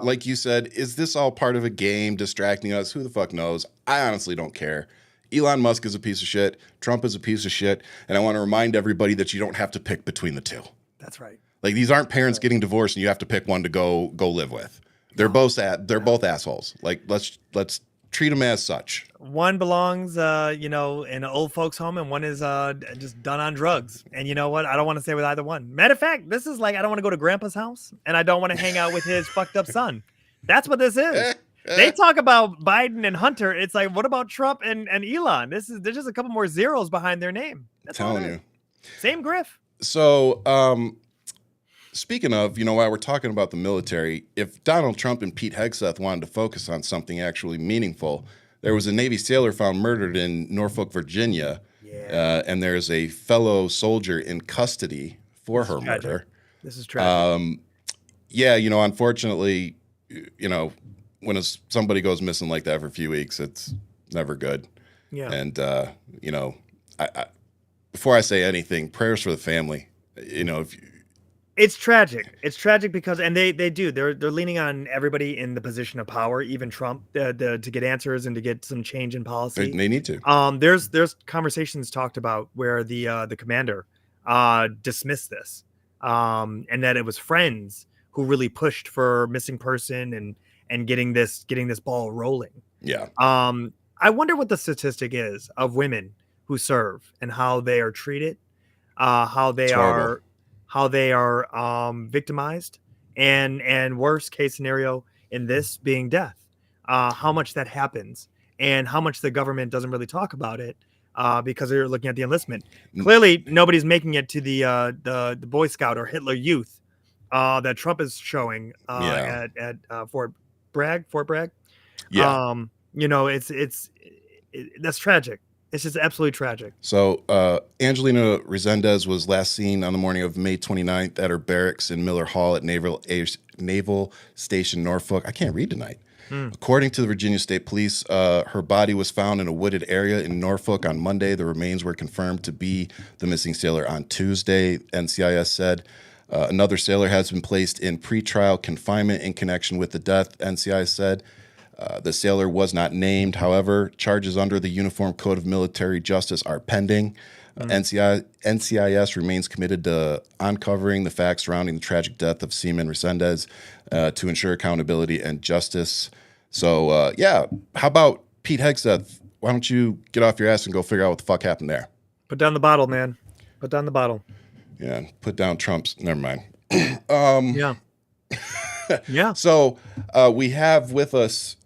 like you said, is this all part of a game distracting us? Who the fuck knows? I honestly don't care. Elon Musk is a piece of shit. Trump is a piece of shit. And I want to remind everybody that you don't have to pick between the two. That's right. Like, these aren't parents getting divorced and you have to pick one to go live with. They're both assholes. Like, let's treat them as such. One belongs, in an old folks home, and one is just done on drugs. And you know what? I don't want to stay with either one. Matter of fact, this is like I don't want to go to Grandpa's house, and I don't want to hang out with his fucked up son. That's what this is. They talk about Biden and Hunter. It's like, what about Trump and Elon? There's just a couple more zeros behind their name. That's telling you. Same griff. So, speaking of, while we're talking about the military, if Donald Trump and Pete Hegseth wanted to focus on something actually meaningful, there was a Navy sailor found murdered in Norfolk, Virginia, and there's a fellow soldier in custody for her murder. This is tragic. Unfortunately, when somebody goes missing like that for a few weeks, it's never good. Yeah. And, I before I say anything, prayers for the family. It's tragic. It's tragic because, and they're leaning on everybody in the position of power, even Trump, to get answers and to get some change in policy. They need to. There's conversations talked about where the commander dismissed this, and that it was friends who really pushed for missing person and getting this ball rolling. Yeah. I wonder what the statistic is of women who serve and how they are treated, how they are victimized, and worst case scenario in this being death, how much that happens and how much the government doesn't really talk about it because they're looking at the enlistment. Clearly, nobody's making it to the Boy Scout or Hitler Youth that Trump is showing at Fort Bragg. Yeah. That's tragic. It's just absolutely tragic. So Angelina Resendez was last seen on the morning of May 29th at her barracks in Miller Hall at Naval Station Norfolk. I can't read tonight. According to the Virginia State Police, her body was found in a wooded area in Norfolk on Monday. The remains were confirmed to be the missing sailor on Tuesday, NCIS said. Another sailor has been placed in pretrial confinement in connection with the death, NCIS said. The sailor was not named. However, charges under the Uniform Code of Military Justice are pending. NCIS remains committed to uncovering the facts surrounding the tragic death of Seaman Resendez to ensure accountability and justice. So, how about Pete Hegseth? Why don't you get off your ass and go figure out what the fuck happened there? Put down the bottle, man. Put down the bottle. Yeah, put down Trump's. Never mind. Yeah. Yeah. So we have with us,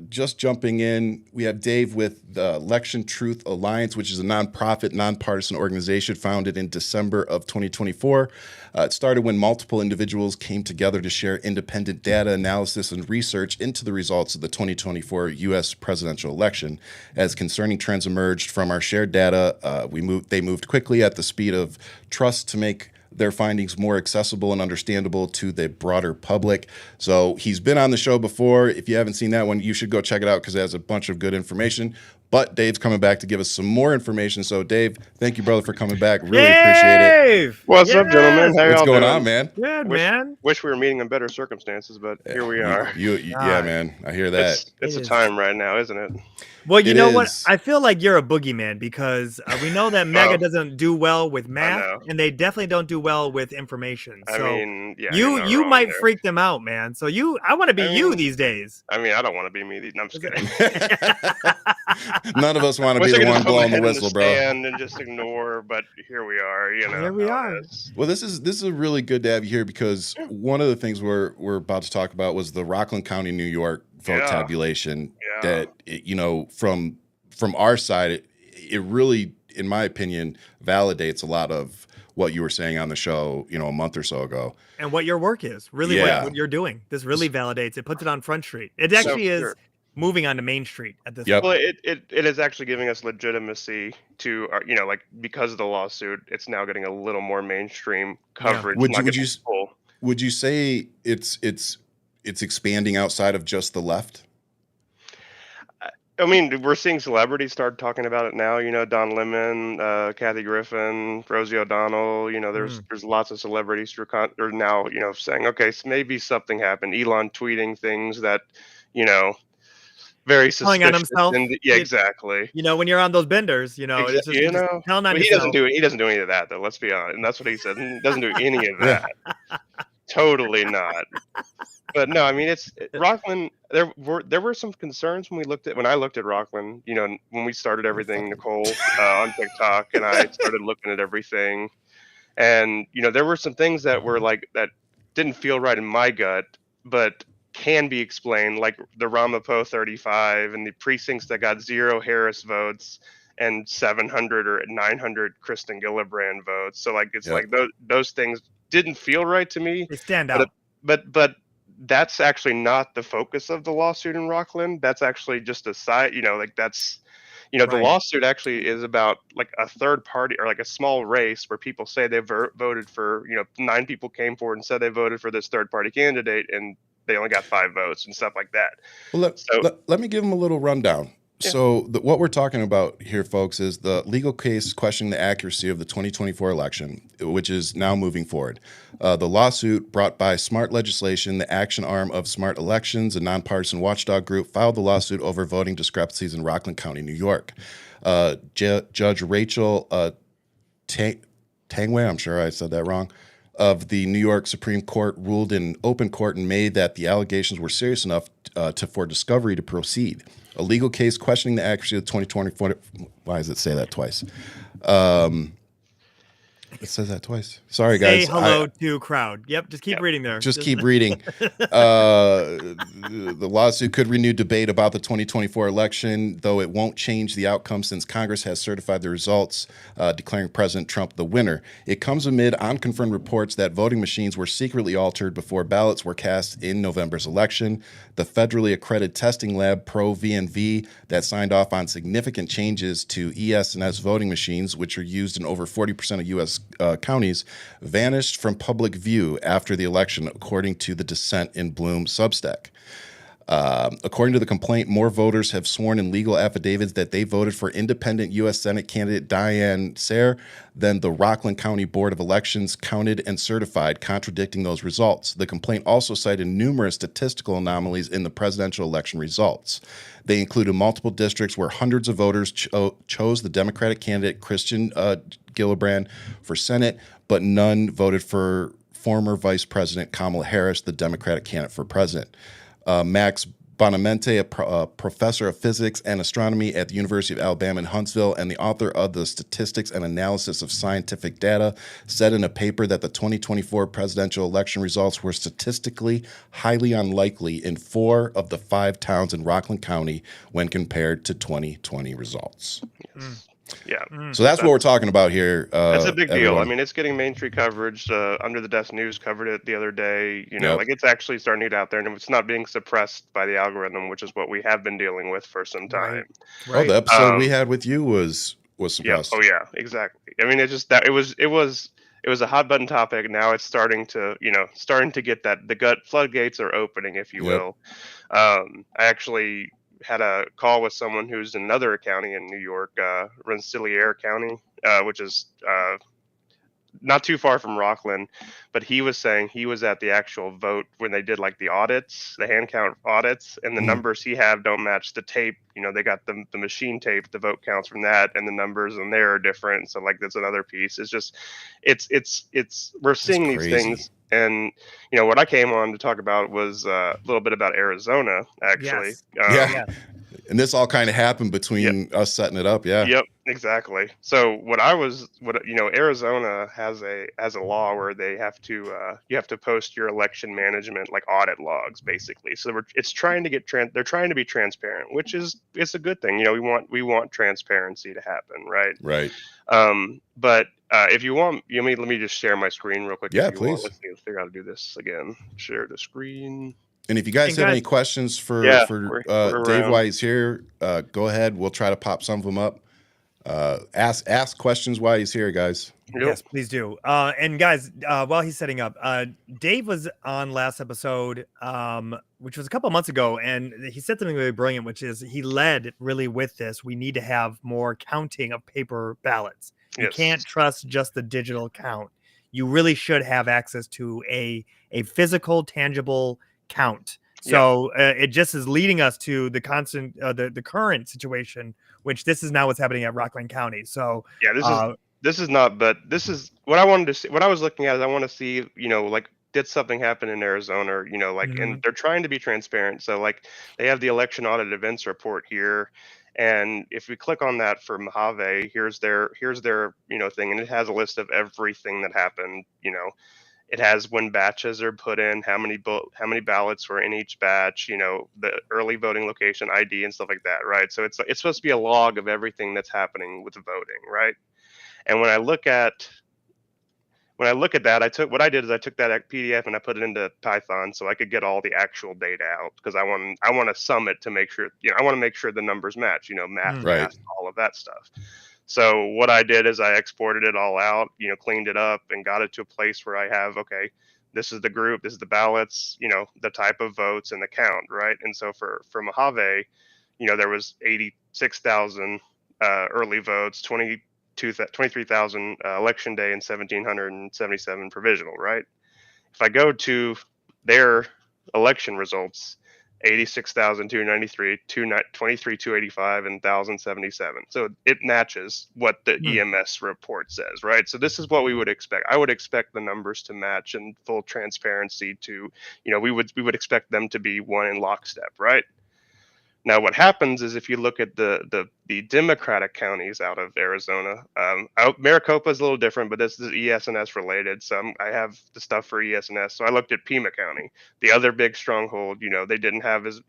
just jumping in, we have Dave with the Election Truth Alliance, which is a nonprofit, nonpartisan organization founded in December of 2024. It started when multiple individuals came together to share independent data analysis and research into the results of the 2024 U.S. presidential election. As concerning trends emerged from our shared data, they moved quickly at the speed of trust to make their findings more accessible and understandable to the broader public. So he's been on the show before. If you haven't seen that one, you should go check it out because it has a bunch of good information. But Dave's coming back to give us some more information. So Dave, thank you, brother, for coming back. Really appreciate it. What's up, gentlemen? How What's y'all going doing? on, man? Good, man. Wish we were meeting in better circumstances, but here we are. Yeah, man. I hear that. It's a time right now, isn't it? Well, you It know what? is. I feel like you're a boogeyman because we know that MAGA doesn't do well with math, know. and they definitely don't do well with information. So I mean, yeah, you might freak them out, man. So I want to be you these days. I mean, I don't want to be me. No, I'm just kidding. None of us want to Wish be I the could one just put my blowing the head in whistle, bro. stand and just ignore, but here we are. Here we how it are. is. Well, this is really good to have you here because one of the things we're about to talk about was the Rockland County, New York vote Yeah. tabulation. Yeah. That from our side, it really, in my opinion, validates a lot of what you were saying on the show, a month or so ago. And what your work is, really Yeah. what you're doing. This really validates it, puts it on Front Street. It actually is sure. moving on to Main Street at this Yep. point. Well, it is actually giving us legitimacy to, because of the lawsuit, it's now getting a little more mainstream coverage. Would not you getting full. Would you say it's expanding outside of just the left? I mean, we're seeing celebrities start talking about it now. Don Lemon, Kathy Griffin, Rosie O'Donnell. There's lots of celebrities who are now saying, okay, so maybe something happened. Elon tweeting things that very Telling on suspicious. himself. Yeah, exactly. When you're on those benders, it's just, you just telling on But he yourself. doesn't do any of that though. Let's be honest, and that's what he said. He doesn't do any of that. Totally not. But no, I mean it's Rockland. There were some concerns when I looked at Rockland. When we started everything, Nicole on TikTok, and I started looking at everything, and there were some things that were like that didn't feel right in my gut, but can be explained, like the Ramapo 35 and the precincts that got 0 Harris votes and 700 or 900 Kristen Gillibrand votes. So like it's like those things didn't feel right to me. They stand out. But that's actually not the focus of the lawsuit in Rockland. That's actually just a side, that's, the Right. lawsuit actually is about like a third party or like a small race where people say they voted for, 9 people came forward and said they voted for this third party candidate and they only got 5 votes and stuff like that. Well, let me give them a little rundown. Yeah. So what we're talking about here, folks, is the legal case questioning the accuracy of the 2024 election, which is now moving forward. The lawsuit brought by Smart Legislation, the action arm of Smart Elections, a nonpartisan watchdog group, filed the lawsuit over voting discrepancies in Rockland County, New York. Judge Rachel Tangway, I'm sure I said that wrong, of the New York Supreme Court ruled in open court in May that the allegations were serious enough for discovery to proceed. A legal case questioning the accuracy of the 2024. Why does it say that twice? It says that twice. Sorry, guys. Say hello to crowd. Yep, just keep reading there. Just keep reading. The lawsuit could renew debate about the 2024 election, though it won't change the outcome since Congress has certified the results, declaring President Trump the winner. It comes amid unconfirmed reports that voting machines were secretly altered before ballots were cast in November's election. The federally accredited testing lab ProVNV that signed off on significant changes to ES&S voting machines, which are used in over 40% of U.S. Counties, vanished from public view after the election, according to the Dissent in Bloom Substack. According to the complaint, more voters have sworn in legal affidavits that they voted for independent U.S. Senate candidate Diane Sayre than the Rockland County Board of Elections counted and certified, contradicting those results. The complaint also cited numerous statistical anomalies in the presidential election results. They included multiple districts where hundreds of voters chose the Democratic candidate Christian Gillibrand for Senate, but none voted for former Vice President Kamala Harris, the Democratic candidate for president. Max Bonamente, a professor of physics and astronomy at the University of Alabama in Huntsville and the author of the Statistics and Analysis of Scientific Data, said in a paper that the 2024 presidential election results were statistically highly unlikely in 4 of the 5 towns in Rockland County when compared to 2020 results. Yes. Yeah. So that's what we're talking about here. That's a big deal. everyone. I mean, it's getting Main Street coverage. Under the Desk News covered it the other day. You know, Yep. like it's actually starting to get out there, and it's not being suppressed by the algorithm, which is what we have been dealing with for some time. Right. Oh, the episode we had with you was Yeah. suppressed. Oh yeah. Exactly. I mean, it just that it was a hot button topic. Now it's starting to get that the gut floodgates are opening, if you Yep. will. I actually had a call with someone who's in another county in New York, Rensselaer County, which is not too far from Rockland, but he was saying he was at the actual vote when they did like the audits, the hand count audits, and the numbers he had don't match the tape. You know, they got the machine tape, the vote counts from that, and the numbers in there are different. So like that's another piece. It's just, we're seeing these crazy. things. And you know what I came on to talk about was a little bit about Arizona, actually. Yes. Yeah. And this all kind of happened between us setting it up. Yeah. Yep, exactly. So Arizona has a law where they have to you have to post your election management like audit logs, basically. So it's trying to get they're trying to be transparent, which is it's a good thing. You know, we want transparency to happen, right? Right. But if you want, let me just share my screen real quick. Yeah, if you want. please. Let's see, let's figure out how to do this again. Share the screen. And if you guys And have guys- any questions for we're Dave around. while he's here, go ahead. We'll try to pop some of them up. Ask questions while he's here, guys. Yep. Yes, please do. And guys, while he's setting up, Dave was on last episode, which was a couple months ago, and he said something really brilliant, which is he led really with this. We need to have more counting of paper ballots. You Yes. can't trust just the digital count. You really should have access to a physical, tangible count. So it just is leading us to the constant, the current situation, which this is now what's happening at Rockland County. So Yeah, this is not, but this is what I wanted to see. What I was looking at is I want to see, like, did something happen in Arizona, and they're trying to be transparent. So like they have the election audit events report here. And if we click on that for Mojave, here's their thing. And it has a list of everything that happened. It has when batches are put in, how many ballots were in each batch, the early voting location ID and stuff like that. Right. So it's supposed to be a log of everything that's happening with the voting. Right. And when I look at that, I took that PDF and I put it into Python so I could get all the actual data out, because I want to sum it to make sure, I want to make sure the numbers match, math, Right. all of that stuff. So what I did is I exported it all out, cleaned it up and got it to a place where I have, okay, this is the group, this is the ballots, the type of votes and the count, right? And so for Mojave, there was 86,000 early votes, 23,000 election day, and 1,777 provisional, right? If I go to their election results, 86,293, 23,285, and 1,077. So it matches what the EMS report says, right? So this is what we would expect. I would expect the numbers to match in full transparency to, we would expect them to be one in lockstep, right? Now, what happens is if you look at the Democratic counties out of Arizona, Maricopa is a little different, but this is ES&S related. So I have the stuff for ES&S. So I looked at Pima County, the other big stronghold. They didn't have as,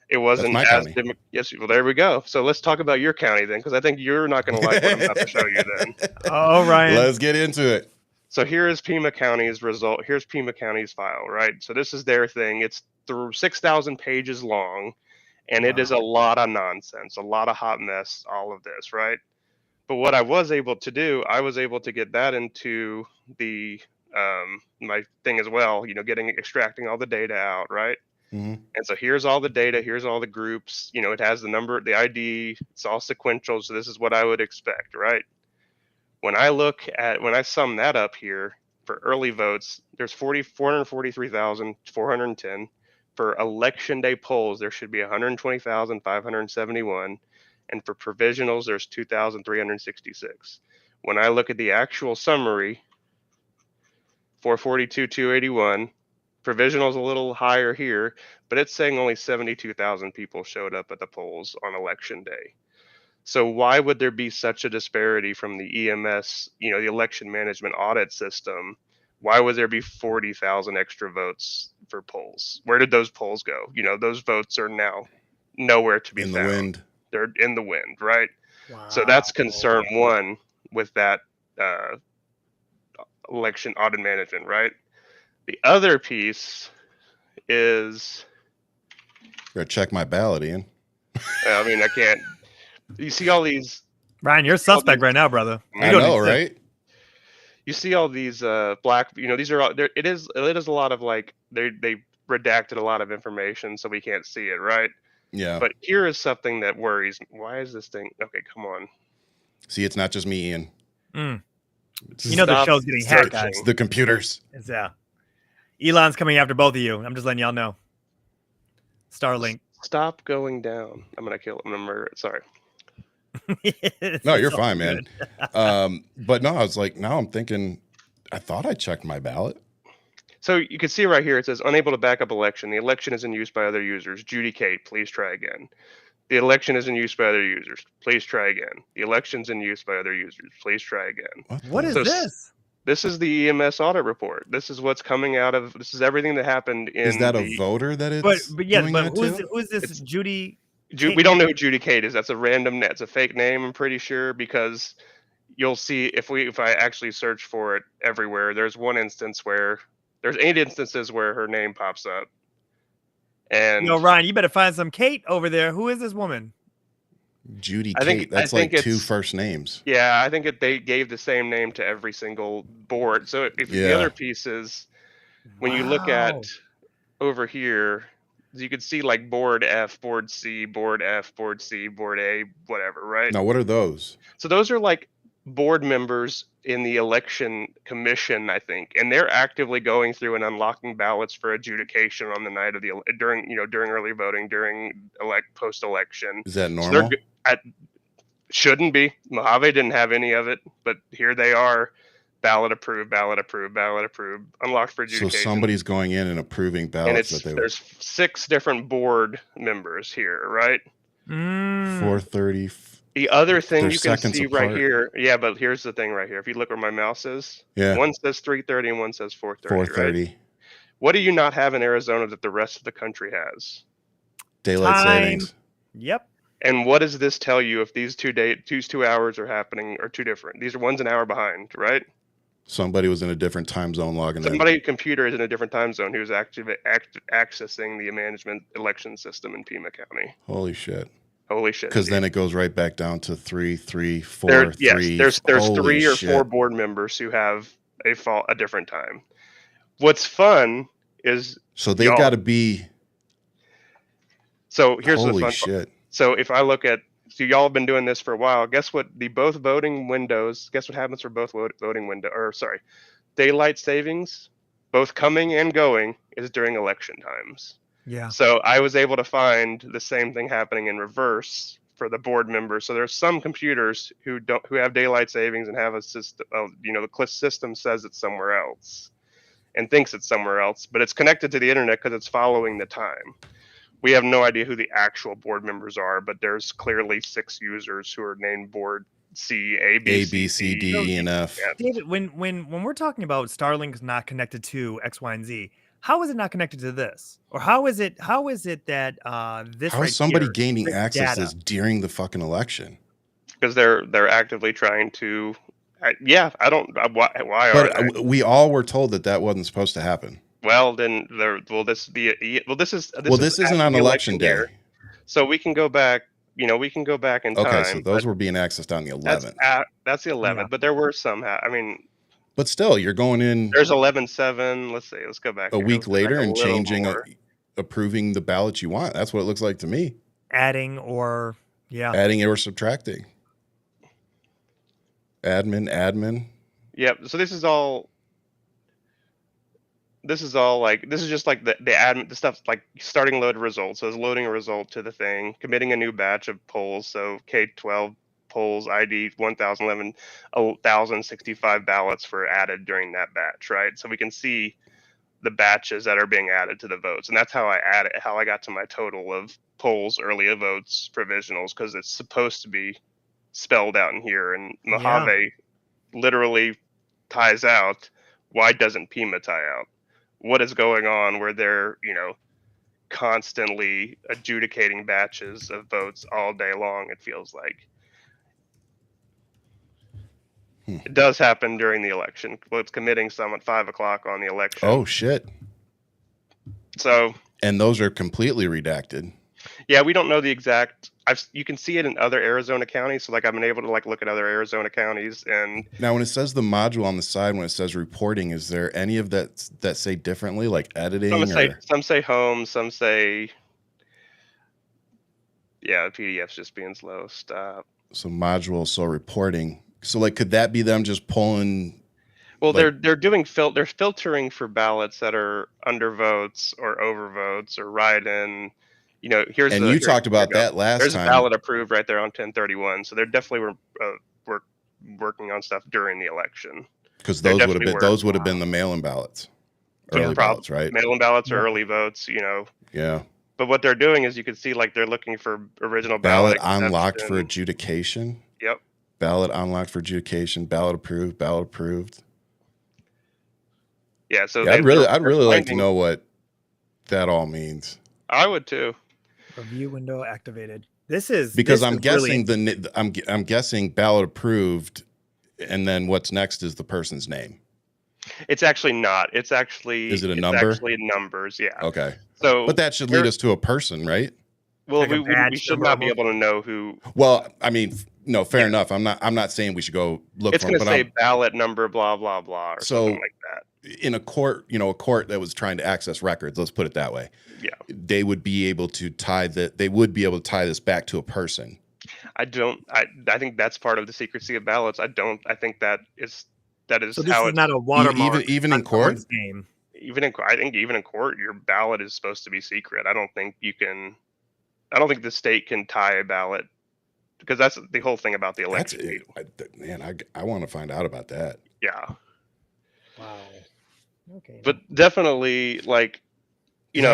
it wasn't That's my county. Yes, well, there we go. So let's talk about your county then, because I think you're not going to like what I'm about to show you then. Oh, Ryan. Let's get into it. So here is Pima County's result. Here's Pima County's file, right? So this is their thing. It's through 6,000 pages long. And it is a lot of nonsense, a lot of hot mess, all of this, right? But what I was able to do, I was able to get that into the my thing as well, extracting all the data out, right? Mhm. And so here's all the data, here's all the groups, it has the number, the ID, it's all sequential. So this is what I would expect, right? When I sum that up here for early votes, there's 443,410. For election day polls, there should be 120,571. And for provisionals, there's 2,366. When I look at the actual summary, 442,281, provisional's a little higher here, but it's saying only 72,000 people showed up at the polls on election day. So why would there be such a disparity from the EMS, the election management audit system? Why would there be 40,000 extra votes for polls? Where did those polls go? Those votes are now nowhere to be In the found. wind. They're in the wind, right? Wow. So that's concern one with that election audit management, right? The other piece is, Better check my ballot, Ian. I mean, I can't. You see all these. Ryan, you're suspect right now, brother. I know, right? You see all these black. These are all. It is a lot of like they redacted a lot of information, so we can't see it, right? Yeah. But here is something that worries me. Why is this thing? Okay, come on. See, it's not just me, Ian. Mm. It's The show's getting hacked, guys. It's the computers. Yeah. Elon's coming after both of you. I'm just letting y'all know. Starlink. Stop going down. I'm gonna kill it. I'm gonna murder it. Sorry. No, you're fine, man. But no, I was like, now I'm thinking, I thought I checked my ballot. So you can see right here, it says unable to back up election. The election is in use by other users. Judicate, please try again. The election is in use by other users. Please try again. The election's in use by other users. Please try again. What is this? This is the EMS audit report. This is what's coming out of. This is everything that happened in. Is that a voter that it's? But yeah, doing but that who is this? It's Judy. We don't know who Judicate is. That's a random. That's a fake name. I'm pretty sure, because you'll see if I actually search for it everywhere. There's 8 instances where her name pops up. And Ryan, you better find some Kate over there. Who is this woman? Judy I think- Kate. That's I think like 2 it's- first names. yeah, I think they gave the same name to every single board. So if the Yeah. other piece is, when you look at Wow. over here, you could see like board F, board C, board F, board C, board A, whatever, right? Now, what are those? So those are like board members in the election commission, I think, and they're actively going through and unlocking ballots for adjudication on the night of during early voting, during post election. Is that So normal? shouldn't be. Mojave didn't have any of it, but here they are. Ballot approved, ballot approved, ballot approved, unlocked for So adjudication. somebody's going in and approving and ballots that they were there's 6 different board members here, right? Mm. 430. The other thing They're you can seconds see right apart. here, yeah, but here's the thing right here. If you look where my mouse is, Yeah. one says 3:30 and one says 4:30. 430. Right? What do you not have in Arizona that the rest of the country has? Daylight Time. savings. Yep. And what does this tell you if these 2 hours are happening or 2 different? These are one's an hour behind, right? Somebody was in a different time zone logging in. Somebody's computer is in a different time zone who's actually accessing the management election system in Pima County. Holy shit. Holy shit! Because then it goes right back down to 3, 3, 4, There's 3. there's Holy 3 or shit. 4 board members who have a different time. What's fun is So they've y'all- got to be. so here's the Holy fun. shit. So if I look at, so y'all have been doing this for a while. Guess what? Both voting windows. Guess what happens for both voting window? Or sorry, daylight savings, both coming and going, is during election times. Yeah. So I was able to find the same thing happening in reverse for the board members. So there's some computers who have daylight savings and have a system. The system says it's somewhere else, and thinks it's somewhere else, but it's connected to the internet because it's following the time. We have no idea who the actual board members are, but there's clearly 6 users who are named board C, A, B, C, D, E, and F. Yeah. David, when we're talking about Starlink's not connected to X, Y, and Z, how is it not connected to this? Or how is it that this How right is somebody here, gaining this access to data? this during the fucking election? Because they're actively trying to. Why are they? But we all were told that wasn't supposed to happen. Well, then this isn't on the election day. year. So we can go back. We can go back in time. Okay, so those but were being accessed on the that's 11th. that's the 11th. Yeah. But there were some. But still, you're going in There's 11/7. Let's see. Let's go back a here. week Let's go later back a and little changing. more. approving the ballots you want. That's what it looks like to me. Adding or Adding or subtracting. Admin. Yep. So this is just like the admin, the stuff like starting load results. So it's loading a result to the thing, committing a new batch of polls. So K-12 polls ID 1,065 ballots were added during that batch, right? So we can see the batches that are being added to the votes, and that's how I got to my total of polls, early votes, provisionals, because it's supposed to be spelled out in here. And Mojave literally ties out. Why doesn't Pima tie out? What is going on where they're, constantly adjudicating batches of votes all day long, it feels like. It does happen during the election. Well, it's committing some at 5 o'clock on the election. Oh, shit. So. And those are completely redacted. Yeah, we don't know the exact. You can see it in other Arizona counties. So, like, I've been able to look at other Arizona counties. And now, when it says the module on the side, when it says reporting, is there any of that say differently, like editing? Some say home, some say. Yeah, the PDF's just being slow. Stop. So module, so reporting. So, like, could that be them just pulling? Well, they're doing they're filtering for ballots that are undervotes or overvotes or write-in. You talked about that last time. There's a ballot approved right there on 1031. So they're definitely were working on stuff during the election. Because those would have been the mail-in ballots, early ballots, right? Mail-in ballots or early votes, Yeah. But what they're doing is you can see they're looking for original ballot unlocked for adjudication. Yep. Ballot unlocked for adjudication. Ballot approved. Yeah. So I'd really like to know what that all means. I would too. Review window activated. This is because I'm guessing I'm guessing ballot approved, and then what's next is the person's name. It's actually not. Is it a number? Actually numbers. Yeah. Okay. So, but that should lead us to a person, right? Well, we should not be able to know who. Well, I mean, no, fair enough. I'm not saying we should go look. It's going to say ballot number, blah blah blah, or something like that. In a court, a court that was trying to access records, let's put it that way. Yeah. They would be able to tie this back to a person. I think that's part of the secrecy of ballots. I think that is so this how is it's not a watermark. Even in court? Game. I think even in court, your ballot is supposed to be secret. I don't think the state can tie a ballot, because that's the whole thing about the election. I want to find out about that. Yeah. Wow. Okay. But definitely, how are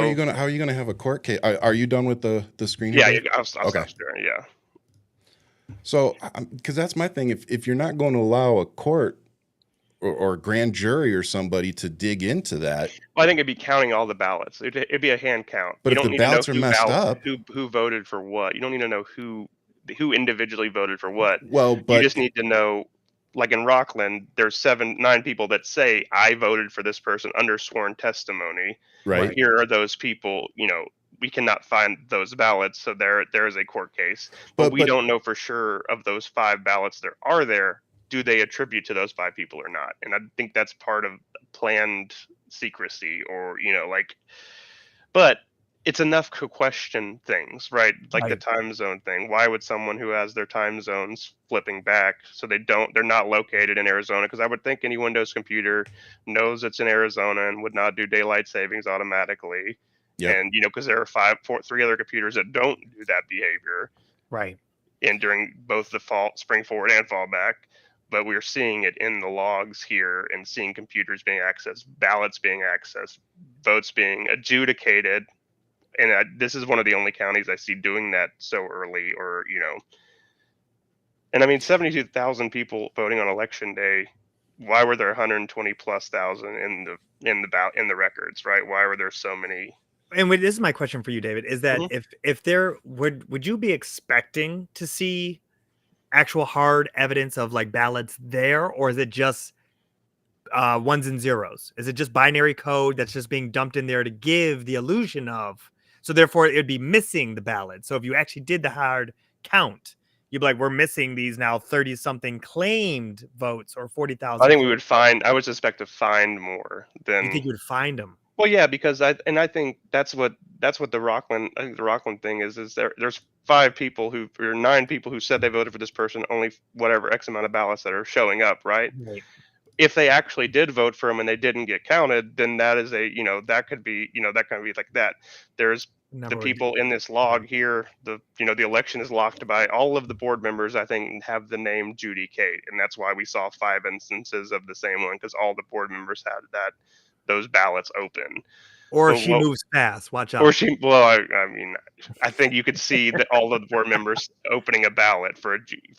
you gonna have a court case? Are you done with the screen? Yeah, I'll stop sharing. Yeah. So, because that's my thing. If you're not going to allow a court or a grand jury or somebody to dig into that, well, I think it'd be counting all the ballots. It'd be a hand count. But if the ballots are messed up, who voted for what? You don't need to know who individually voted for what. Well, but you just need to know. Like in Rockland, there's 9 people that say I voted for this person under sworn testimony. Right. Here are those people. We cannot find those ballots, so there is a court case. But we don't know for sure of those 5 ballots there. Do they attribute to those 5 people or not? And I think that's part of planned secrecy, or but it's enough to question things, right? Like the time zone thing. Why would someone who has their time zones flipping back so they're not located in Arizona? Because I would think any Windows computer knows it's in Arizona and would not do daylight savings automatically. Yep. And because there are 3 other computers that don't do that behavior. Right. And during both the spring forward and fall back. But we're seeing it in the logs here and seeing computers being accessed, ballots being accessed, votes being adjudicated. And this is one of the only counties I see doing that so early, and I mean, 72,000 people voting on election day. Why were there 120 plus thousand in the records, right? Why were there so many? And this is my question for you, David, is that if there would you be expecting to see actual hard evidence of ballots there, or is it just ones and zeros? Is it just binary code that's just being dumped in there to give the illusion of? So therefore, it would be missing the ballot. So if you actually did the hard count, you'd be like, we're missing these now 30-something claimed votes or 40,000. I think I would suspect to find more than. You think you would find them? Well, yeah, because I think that's what the Rockland I think the Rockland thing is there's 9 people who said they voted for this person, only whatever X amount of ballots that are showing up, right? Right. If they actually did vote for him and they didn't get counted, then that is that could be that kind of be like that. There's the Number would people in this log here, the election is locked by all of the board members, I think, have the name Judy Kate, and that's why we saw 5 instances of the same one, because all the board members had those ballots open. or But she what moves fast. Watch or out. I mean, I think you could see that all of the board members opening a ballot for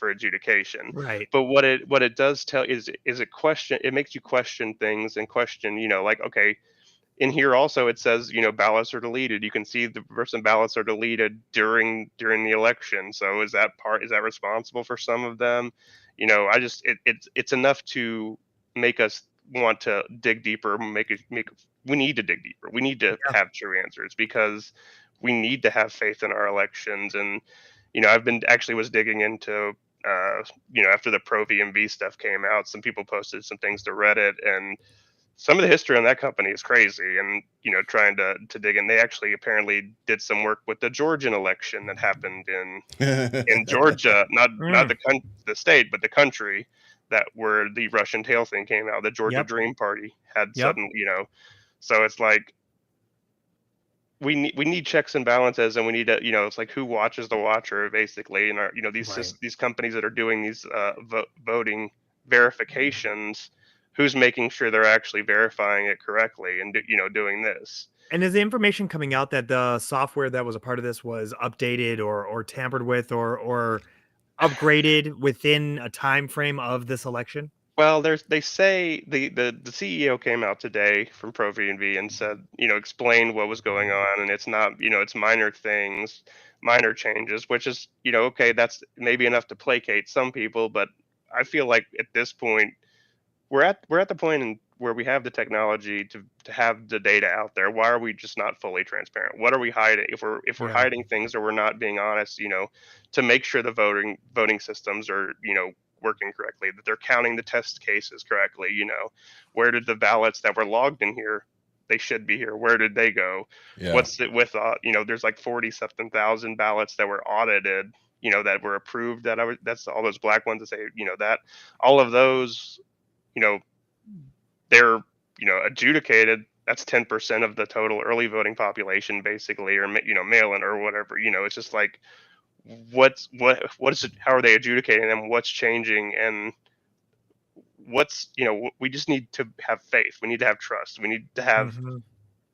adjudication. Right. But what it does tell is it makes you question things and question, like, okay, in here also it says, ballots are deleted. You can see the person ballots are deleted during the election. So is that responsible for some of them? I just it's enough to make us want to dig deeper, we need to dig deeper. We need to have true answers, because we need to have faith in our elections. And I've been actually was digging into after the pro VMV stuff came out, some people posted some things to Reddit, and some of the history on that company is crazy. And trying to dig in, they actually apparently did some work with the Georgian election that happened in Georgia, not the state, but the country, that where the Russian tail thing came out. The Georgia Dream Party had sudden, so it's like we need checks and balances, and we need to, it's like, who watches the watcher, basically. And these companies that are doing these voting verifications, who's making sure they're actually verifying it correctly and doing this. And is the information coming out that the software that was a part of this was updated or tampered with or upgraded within a time frame of this election? Well, they say the CEO came out today from Pro V&V and said, explained what was going on, and it's not, it's minor things, minor changes, which is, okay, that's maybe enough to placate some people. But I feel like at this point, we're at the point where we have the technology to have the data out there. Why are we just not fully transparent? What are we hiding? If we're hiding things, or we're not being honest, to make sure the voting systems are, working correctly, that they're counting the test cases correctly. Where did the ballots that were logged in here, they should be here, where did they go? What's it with there's like 40-something thousand ballots that were audited, that were approved, that's all those black ones that say, that all of those, they're adjudicated. That's 10% of the total early voting population, basically, or mail-in or whatever. It's just like, what is it, how are they adjudicating them, what's changing, and what's we just need to have faith, we need to have trust, we need to have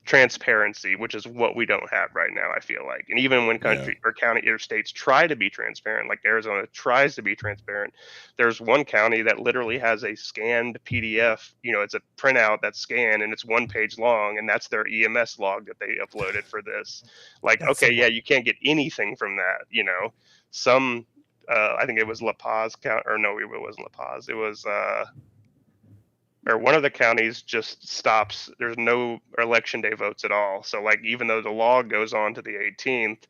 transparency, which is what we don't have right now, I feel like. And even when country or county or states try to be transparent, like Arizona tries to be transparent, there's one county that literally has a scanned PDF, it's a printout that's scanned and it's 1 page long, and that's their EMS log that they uploaded for this. Like, that's okay, you can't get anything from that. Some I think it was La Paz count, or no, it wasn't La Paz, it was or one of the counties just stops. There's no election day votes at all. So, like, even though the log goes on to the 18th,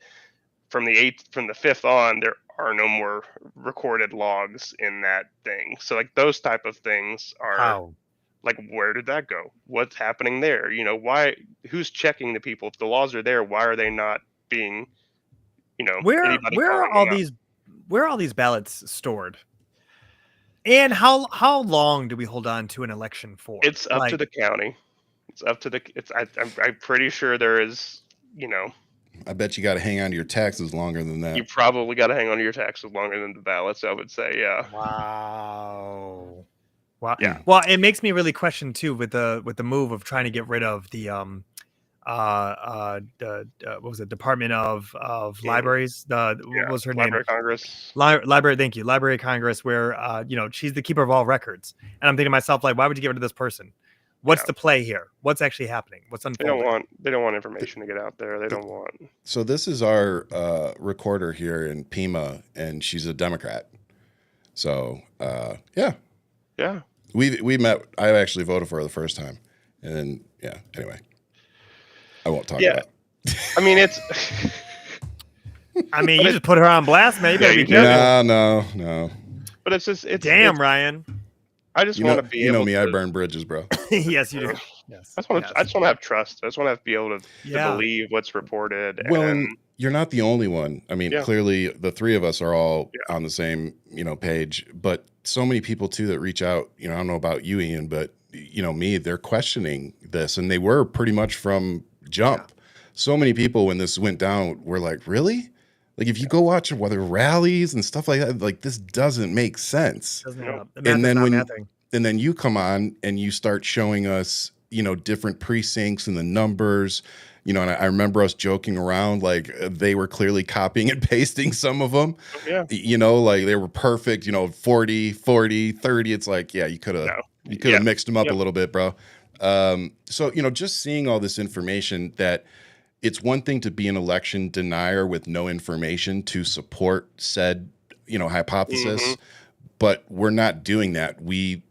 from the 5th on, there are no more recorded logs in that thing. So, like, those type of things are like, where did that go? What's happening there? Why? Who's checking the people? If the laws are there, why are they not being? Where are all these ballots stored? And how long do we hold on to an election for? It's up to the county. It's up to I'm pretty sure there is, I bet you got to hang on to your taxes longer than that. You probably got to hang on to your taxes longer than the ballots, I would say. Yeah. Wow. Yeah. Well, it makes me really question too, with the move of trying to get rid of the what was it, Department of Libraries, what was her Library name? Congress. Library, thank you, Library of Congress, where she's the keeper of all records. And I'm thinking to myself, like, why would you get rid of this person? What's the play here? What's actually happening? What's unfolding? They don't want information to get out there. They don't want. So this is our recorder here in Pima, and she's a Democrat. So yeah. We met. I actually voted for her the first time, and then anyway, I won't talk about it. I mean, it's. I mean, you just put her on blast, maybe. No. But it's Ryan. I just want to be. Me. I burn bridges, bro. Yes, you do. Yes. I just want to have trust. I just want to be able to believe what's reported. Well, and and you're not the only one. I mean, Yeah. clearly the three of us are all on the same, page, but so many people too that reach out, I don't know about you, Ian, but me, they're questioning this, and they were pretty much from jump. So many people when this went down were like, really? Like, if you go watch whether rallies and stuff like that, like, this doesn't make sense. Doesn't add up. And then you come on and you start showing us, different precincts and the numbers, and I remember us joking around, like they were clearly copying and pasting some of them, like they were perfect, 40, 40, 30. It's like, you could have mixed them up a little bit, bro. So, just seeing all this information, that it's one thing to be an election denier with no information to support said, hypothesis, but we're not doing that. We've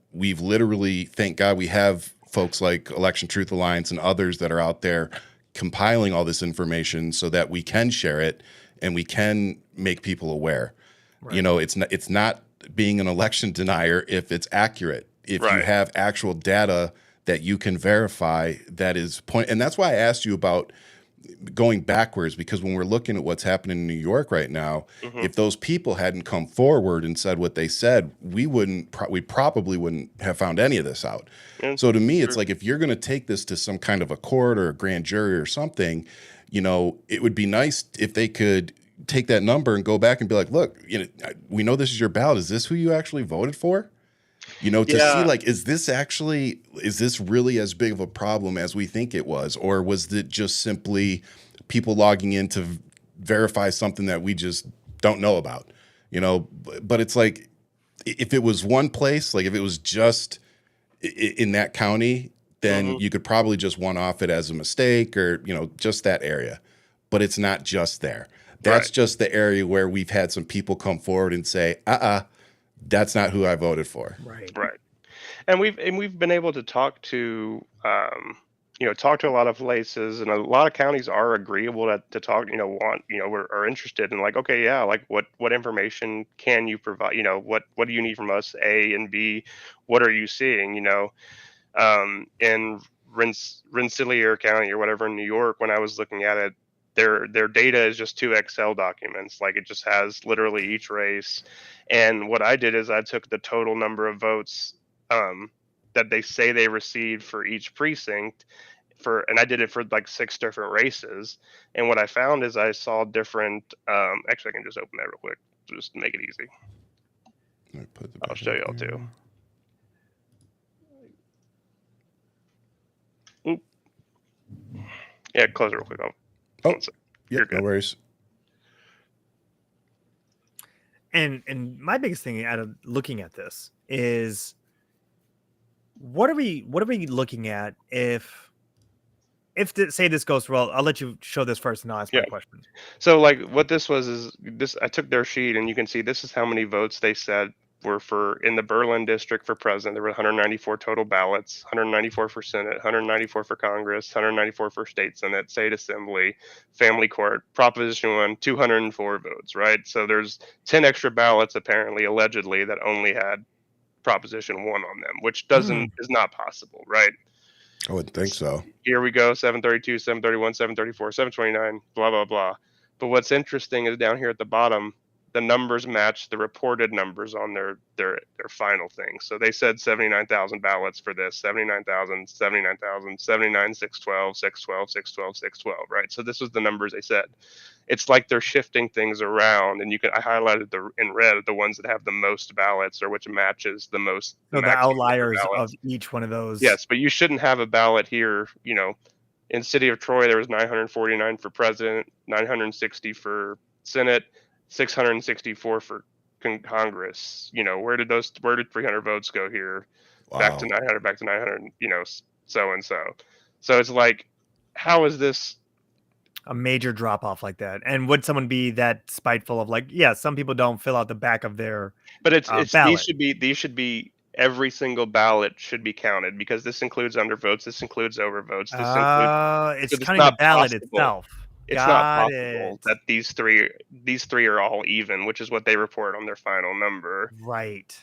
literally, thank God, we have folks like Election Truth Alliance and others that are out there compiling all this information so that we can share it and we can make people aware. Right. It's not being an election denier if it's accurate. If you have actual data that you can verify, that is point. And that's why I asked you about going backwards, because when we're looking at what's happening in New York right now, if those people hadn't come forward and said what they said, we probably wouldn't have found any of this out. So to me, it's like, if you're going to take this to some kind of a court or a grand jury or something, it would be nice if they could take that number and go back and be like, look, we know this is your ballot. Is this who you actually voted for? To see, like, is this really as big of a problem as we think it was? Or was it just simply people logging in to verify something that we just don't know about? But it's like, if it was one place, like if it was just in that county, then you could probably just one-off it as a mistake, or, just that area. But it's not just there. That's just the area where we've had some people come forward and say, that's not who I voted for. Right. And we've been able to talk to talk to a lot of places, and a lot of counties are agreeable to talk, are interested in, like, okay, like what information can you provide? What do you need from us? A, and B, what are you seeing? In Rensselaer County or whatever in New York, when I was looking at it, their data is just 2 Excel documents. Like, it just has literally each race. And what I did is I took the total number of votes that they say they received for each precinct, and I did it for like 6 different races. And what I found is I saw different. Actually, I can just open that real quick, just to make it easy. I'll show you all too. Oop. Yeah, close it real quick. No worries. And my biggest thing out of looking at this is, what are we looking at if say this goes well? I'll let you show this first and I'll ask my question. So, like, what this was is this: I took their sheet, and you can see this is how many votes they said were for in the Berlin district for president. There were 194 total ballots, 194 for Senate, 194 for Congress, 194 for state Senate, state assembly, family court, Proposition 1, 204 votes, right? So there's 10 extra ballots, apparently, allegedly, that only had Proposition 1 on them, which is not possible, right? I wouldn't think so. Here we go, 732, 731, 734, 729, blah, blah, blah. But what's interesting is down here at the bottom, the numbers match the reported numbers on their final thing. So they said 79,000 ballots for this, 79,000, 79,000, 79, 612, 612, 612, 612, right? So this was the numbers they said. It's like they're shifting things around, and I highlighted in red the ones that have the most ballots, or which matches the most. So the outliers of each one of those. Yes, but you shouldn't have a ballot here. In City of Troy, there was 949 for president, 960 for Senate, 664 for Congress. Where did 300 votes go here? Wow. Back to 900, so and so. So it's like, how is this a major drop off like that? And would someone be that spiteful of, like, some people don't fill out the back of their ballot. These should be every single ballot should be counted, because this includes undervotes, this includes overvotes, it's counting the ballot itself. It's not possible that these three are all even, which is what they report on their final number. Right.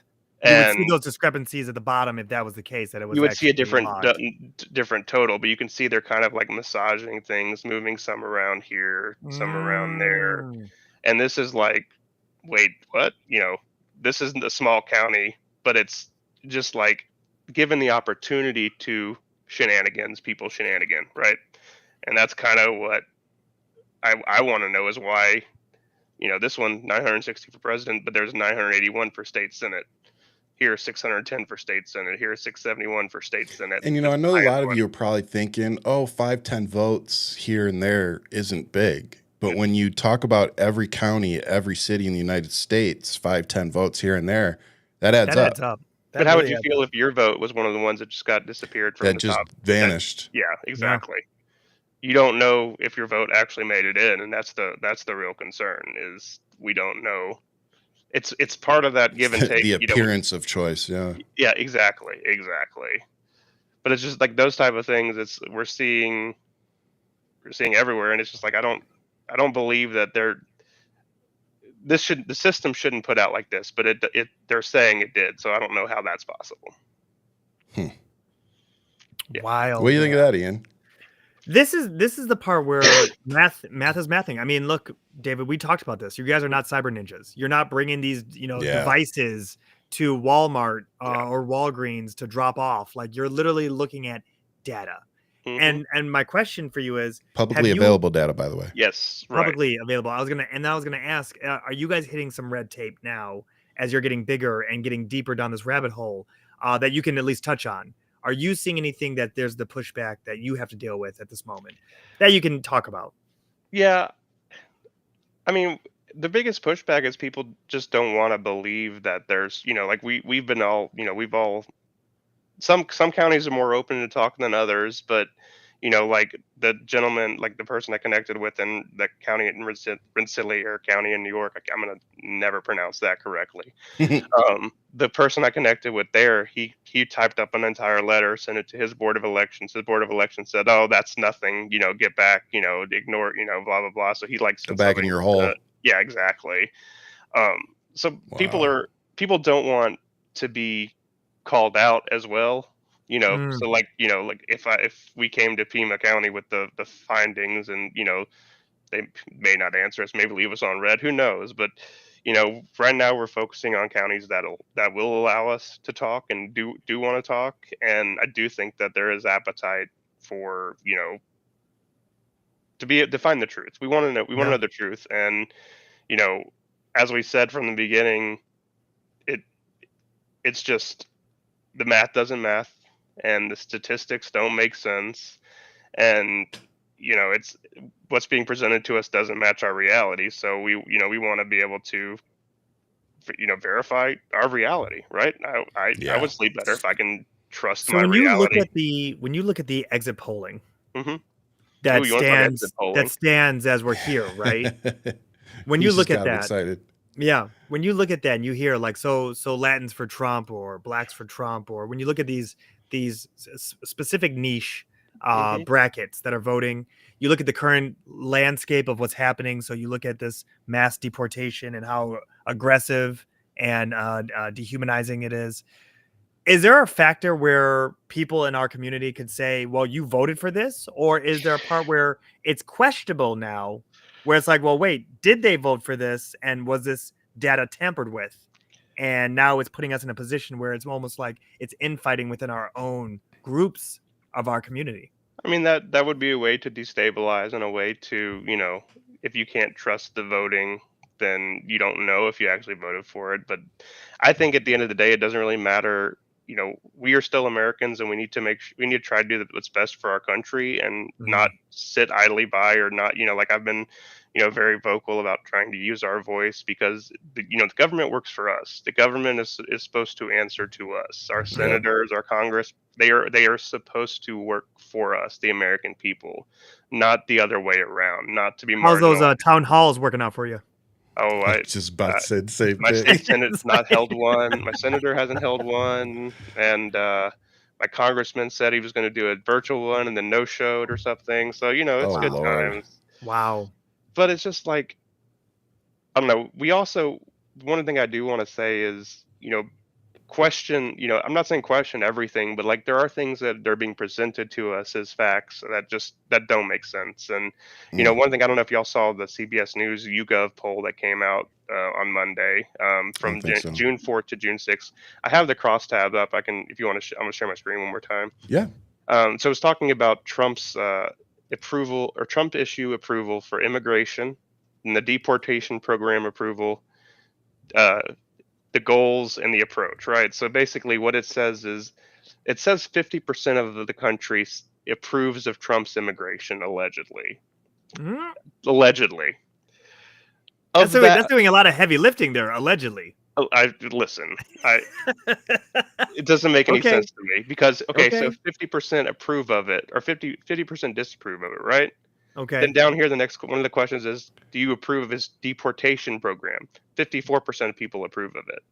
You would see And those discrepancies at the bottom if that was the case, that it was you would see a actually logged. different total, but you can see they're kind of like massaging things, moving some around here, some around there. Mm. And this is like, wait, what? This isn't a small county, but it's just like given the opportunity to people shenanigan, right? And that's kind of what I want to know is why, this one 960 for president, but there's 981 for state senate. Here 610 for state senate. Here 671 for state senate. And That's I the know a highest lot of one. you are probably thinking, oh, 5-10 votes here and there isn't big. But when you talk about every county, every city in the United States, 5-10 votes here and there, that adds That up. adds up. But That how would really you adds feel up. if your vote was one of the ones that just got disappeared from That the just top? vanished. Yeah, exactly. You don't know if your vote actually made it in, and that's the real concern. Is we don't know. It's part of that give and take. The appearance of choice, yeah. Yeah, exactly. But it's just like those type of things. We're seeing everywhere, and it's just like I don't believe that the system shouldn't put out like this, but they're saying it did, so I don't know how that's possible. Yeah. Wild. What do you think of that, Ian? This is the part where math is mathing. I mean, look, David, we talked about this. You guys are not cyber ninjas. You're not bringing these, devices to Walmart or Walgreens to drop off. Like you're literally looking at data. Mm-hmm. And my question for you is publicly available data, by the way. Yes, publicly available. I was gonna ask, are you guys hitting some red tape now as you're getting bigger and getting deeper down this rabbit hole that you can at least touch on? Are you seeing anything that there's the pushback that you have to deal with at this moment that you can talk about? Yeah. I mean, the biggest pushback is people just don't want to believe that there's, like we've been all, we've all, some counties are more open to talk than others, but like the gentleman, like the person I connected with in the county in Rensselaer County in New York, I'm gonna never pronounce that correctly. The person I connected with there, he typed up an entire letter, sent it to his board of elections. His board of elections said, "Oh, that's nothing. Get back. Ignore. Blah blah blah." So he go back in your hole. Yeah, exactly. So Wow. people don't want to be called out as well. So like if we came to Pima County with the findings and they may not answer us, maybe leave us on red, who knows, but right now we're focusing on counties that will allow us to talk and do want to talk, and I do think that there is appetite for to find the truth. We want to know the truth, and as we said from the beginning, it's just the math doesn't math and the statistics don't make sense, and it's what's being presented to us doesn't match our reality, so we want to be able to verify our reality, right? I would sleep better if I can trust my reality. When you look at the exit polling, Mm-hmm. that stands as we're here, right? When you look at that, excited. Yeah, when you look at that and you hear like so Latins for Trump or blacks for Trump, or when you look at these specific niche brackets that are voting, you look at the current landscape of what's happening. So you look at this mass deportation and how aggressive and dehumanizing it is. Is there a factor where people in our community could say, well, you voted for this? Or is there a part where it's questionable now, where it's like, well, wait, did they vote for this? And was this data tampered with? And now it's putting us in a position where it's almost like it's infighting within our own groups of our community. I mean, that would be a way to destabilize and a way to, if you can't trust the voting, then you don't know if you actually voted for it. But I think at the end of the day, it doesn't really matter. We are still Americans, and we need to try to do what's best for our country and not sit idly by, or not, like I've been, very vocal about trying to use our voice, because the government works for us. The government is supposed to answer to us. Our senators, our Congress, they are supposed to work for us, the American people, not the other way around. Not to be marginal. How's those town halls working out for you? Oh, I just about to say the same my thing. state senate's not held one. My senator hasn't held one, and my congressman said he was going to do a virtual one, and then no showed or something. So it's good times. Wow. But it's just like, I don't know. We also, one thing I do want to say is, question, I'm not saying question everything, but like there are things that are being presented to us as facts that don't make sense. And Mm, one thing, I don't know if y'all saw the CBS News YouGov poll that came out on Monday, I don't from think so. June 4th to June 6th. I have the crosstabs up. I can, if you want to, I'm gonna share my screen one more time. Yeah. So it's talking about Trump's approval, or Trump issue approval for immigration and the deportation program approval, uh, the goals and the approach, right? So basically, what it says is, it says 50% of the country approves of Trump's immigration, allegedly. Mhm. Allegedly. That's Of doing, that, that's doing a lot of heavy lifting there, allegedly. I listen. It doesn't make any Okay. sense to me, because okay, so Okay. 50% approve of it, or 50% disapprove of it, right? Then Okay. down here, the next one of the questions is, do you approve of his deportation program? 54% of people approve of it.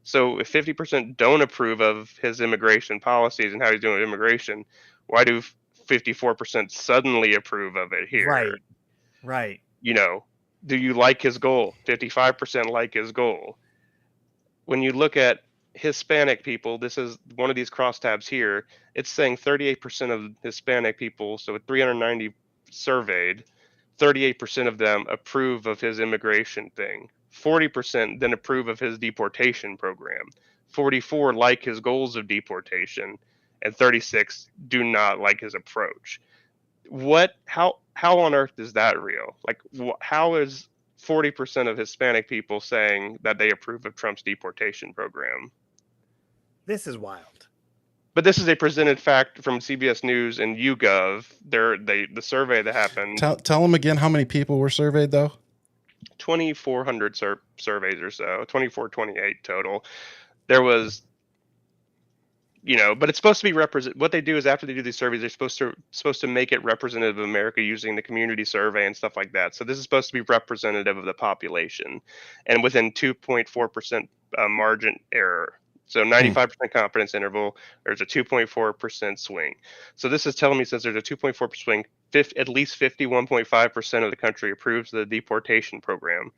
So if 50% don't approve of his immigration policies and how he's doing with immigration, why do 54% suddenly approve of it here? Right. Right. Do you like his goal? 55% like his goal. When you look at Hispanic people, this is one of these crosstabs here. It's saying 38% of Hispanic people, so 390 surveyed, 38% of them approve of his immigration thing. 40% then approve of his deportation program. 44 like his goals of deportation, and 36 do not like his approach. How on earth is that real? Like, how is 40% of Hispanic people saying that they approve of Trump's deportation program? This is wild. But this is a presented fact from CBS News and YouGov. The survey that happened, Tell them again how many people were surveyed, though. 2,400 surveys or so, 24, 28 total. There was, but it's supposed to be represent. What they do is, after they do these surveys, they're supposed to make it representative of America using the community survey and stuff like that. So this is supposed to be representative of the population, and within 2.4% margin error. So 95% confidence interval, there's a 2.4% swing. So this is telling me, since there's a 2.4% swing, at least 51.5% of the country approves the deportation program,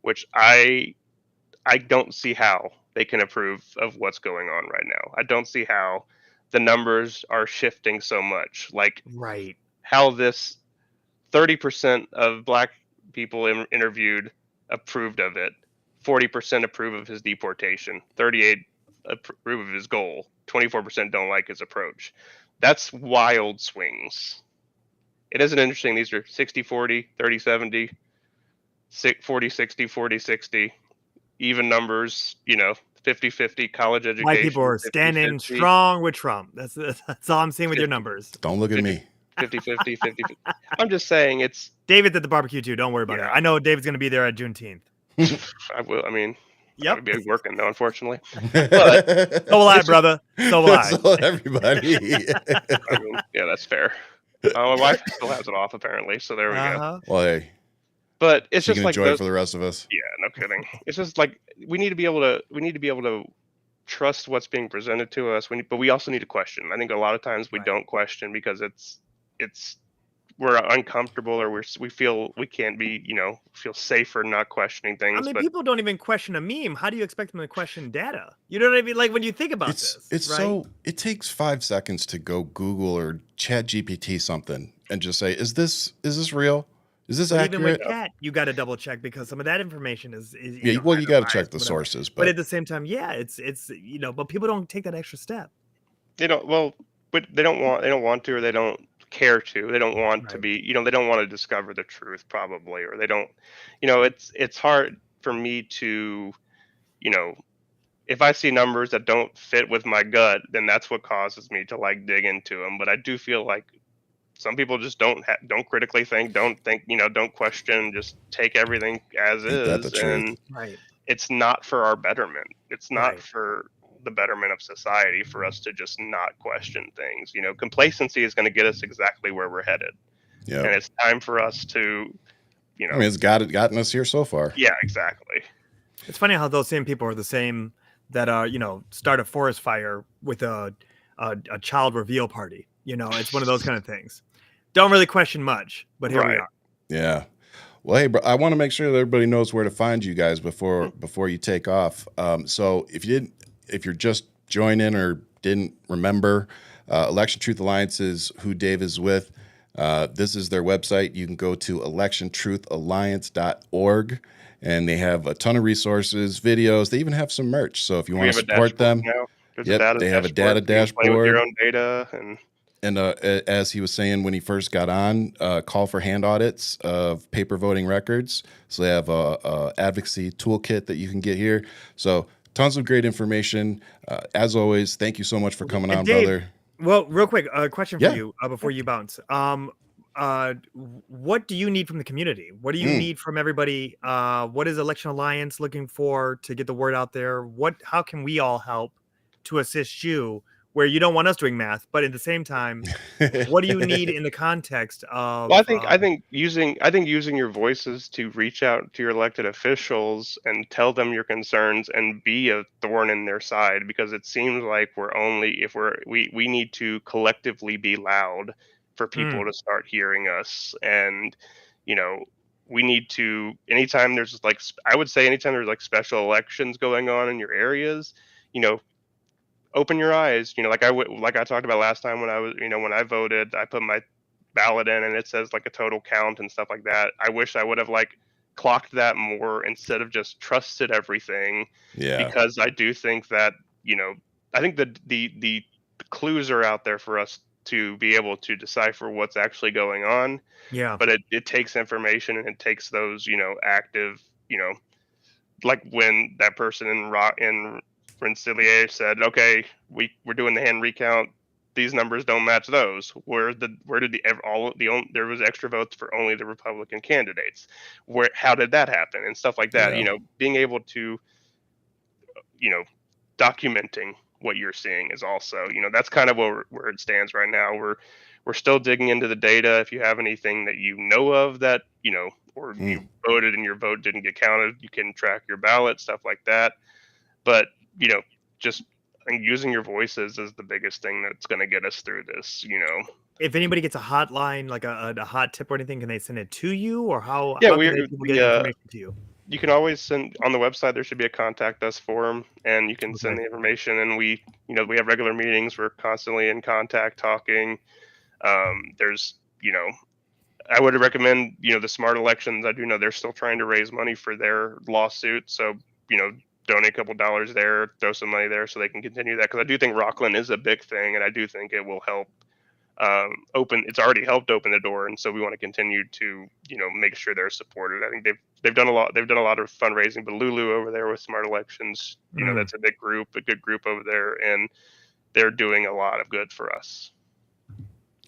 which I don't see how they can approve of what's going on right now. I don't see how the numbers are shifting so much. Like, Right. how this 30% of black people interviewed approved of it, 40% approve of his deportation, 38 approve of his goal, 24% don't like his approach. That's wild swings. It isn't interesting. These are 60-40, 30-70, 40-60, 40-60, even numbers, 50-50, college education. White people are standing 50-50, strong with Trump. That's all I'm seeing with your numbers. Don't look at me. 50-50, 50-50. I'm just saying, it's David's at the barbecue too. Don't worry about it. I know David's going to be there at Juneteenth. I will. I mean, I Yep. would be working though, unfortunately. So will I, brother. So will I. So everybody. I mean, yeah, that's fair. My wife still has it off, apparently, so there we go. Uh-huh. Well, hey, But it's she just can like enjoy it for the rest of us. Yeah, no kidding. It's just like, we need to be able to trust what's being presented to us. But we also need to question. I think a lot of times we Right. don't question because we're uncomfortable, or we feel we can't be, feel safer not questioning things. I mean, but people don't even question a meme. How do you expect them to question data? You know what I mean? Like, when you think about this, It's right? so, it takes 5 seconds to go Google or Chat GPT something and just say, is this real? Is this But accurate? even with that, you got to double check, because some of that information is Yeah, well, you got to biased, check the whatever. sources, But at the same time, yeah, it's but people don't take that extra step. they don't. Well, but they don't want to, or they don't care to. They don't want to Right. be. They don't want to discover the truth, probably, or they don't. It's hard for me to, if I see numbers that don't fit with my gut, then that's what causes me to like dig into them. But I do feel like some people just don't critically think, don't question, just take everything as Ain't that the is, truth? and Right. it's not for our betterment. It's not Right. for the betterment of society for us to just not question things. Complacency is going to get us exactly where we're headed, and Yeah. it's time for us to, I mean, it's gotten us here so far. yeah, exactly. It's funny how those same people are the same that start a forest fire with a child reveal party. It's one of those kind of things. Don't really question much, but here we Right. are. Yeah. Well, hey, bro, I want to make sure that everybody knows where to find you guys before you take off. So if you didn't, if you're just joining or didn't remember, Election Truth Alliance is who Dave is with. This is their website. You can go to electiontruthalliance.org, and they have a ton of resources, videos. They even have some merch. So if you want to support them, they have a data dashboard. Play with your own data. And as he was saying when he first got on, call for hand audits of paper voting records. So they have a advocacy toolkit that you can get here. So tons of great information. As always, thank you so much for coming on, Dave, brother. Well, real quick, question for you before you bounce. What do you need from the community? What do you need from everybody? What is Election Alliance looking for to get the word out there? How can we all help to assist you where you don't want us doing math, but at the same time, what do you need in the context of? Well, I think using your voices to reach out to your elected officials and tell them your concerns and be a thorn in their side, because it seems like we need to collectively be loud for people to start hearing us. And we need to, anytime there's like special elections going on in your areas, open your eyes. Like I talked about last time when I was, when I voted, I put my ballot in and it says like a total count and stuff like that. I wish I would have like clocked that more instead of just trusted everything. Yeah. Because I do think that, I think that the clues are out there for us to be able to decipher what's actually going on. Yeah. But it takes information, and it takes those, active, like when that person in Rensselaer said, okay, we're doing the hand recount. These numbers don't match those. There was extra votes for only the Republican candidates. How did that happen? And stuff like that. Yeah. Being able to, documenting what you're seeing is also, that's kind of where it stands right now. We're still digging into the data. If you have anything that you know of that, or you voted and your vote didn't get counted, you can track your ballot, stuff like that. But just using your voices is the biggest thing that's going to get us through this. If anybody gets a hotline, like a hot tip or anything, can they send it to you, or how? Yeah, how can people get information to you? You can always send on the website. There should be a contact us form, and you can send the information. And we have regular meetings. We're constantly in contact, talking. There's, I would recommend, the Smart Elections. I do know they're still trying to raise money for their lawsuit. So, donate a couple dollars there, throw some money there so they can continue that. Because I do think Rockland is a big thing, and I do think it will help it's already helped open the door, and so we want to continue to make sure they're supported. I think they've done a lot of fundraising, but Lulu over there with Smart Elections, that's a good group over there, and they're doing a lot of good for us.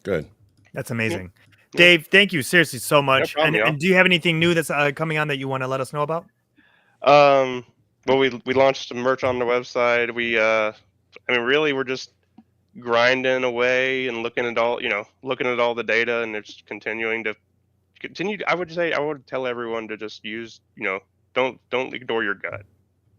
Good. That's amazing. Yeah. Dave, thank you seriously so much. No problem, and do you have anything new that's coming on that you want to let us know about? Well, we launched some merch on the website. Really we're just grinding away and looking at all the data, and it's continue. I would tell everyone to just use, don't ignore your gut.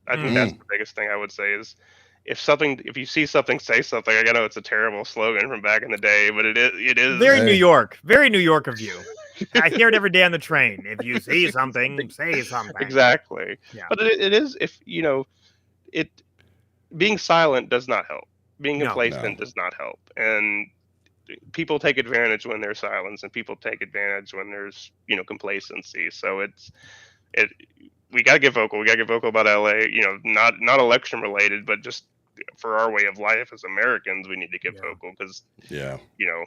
I think that's the biggest thing I would say is if you see something, say something. I know it's a terrible slogan from back in the day, but it is very New York of you. I hear it every day on the train. If you see something, say something. Exactly. Yeah. But it is, being silent does not help. Being complacent does not help. And people take advantage when there's silence, and people take advantage when there's, complacency. So we got to get vocal. We got to get vocal about LA, not election related, but just for our way of life as Americans, we need to get vocal because, we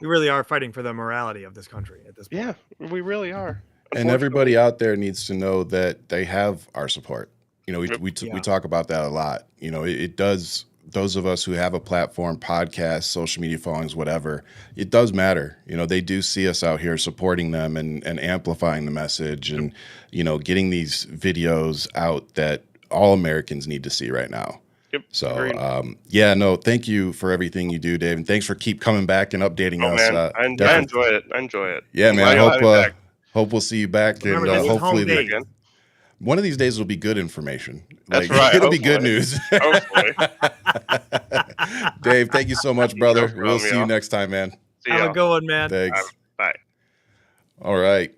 really are fighting for the morality of this country at this point. Yeah, we really are. And everybody out there needs to know that they have our support. We talk about that a lot. It does. Those of us who have a platform, podcast, social media followings, whatever, it does matter. They do see us out here supporting them and amplifying the message and, getting these videos out that all Americans need to see right now. Yep. So, thank you for everything you do, Dave. And thanks for keep coming back and updating us. Man, I enjoy it. Yeah, man. I hope we'll see you back. Remember, and hopefully one of these days will be good information. That's right. It'll be good news. Hopefully. Dave, thank you so much, brother. No we'll see you next time, man. Have a good one, man. Thanks. Bye. All right.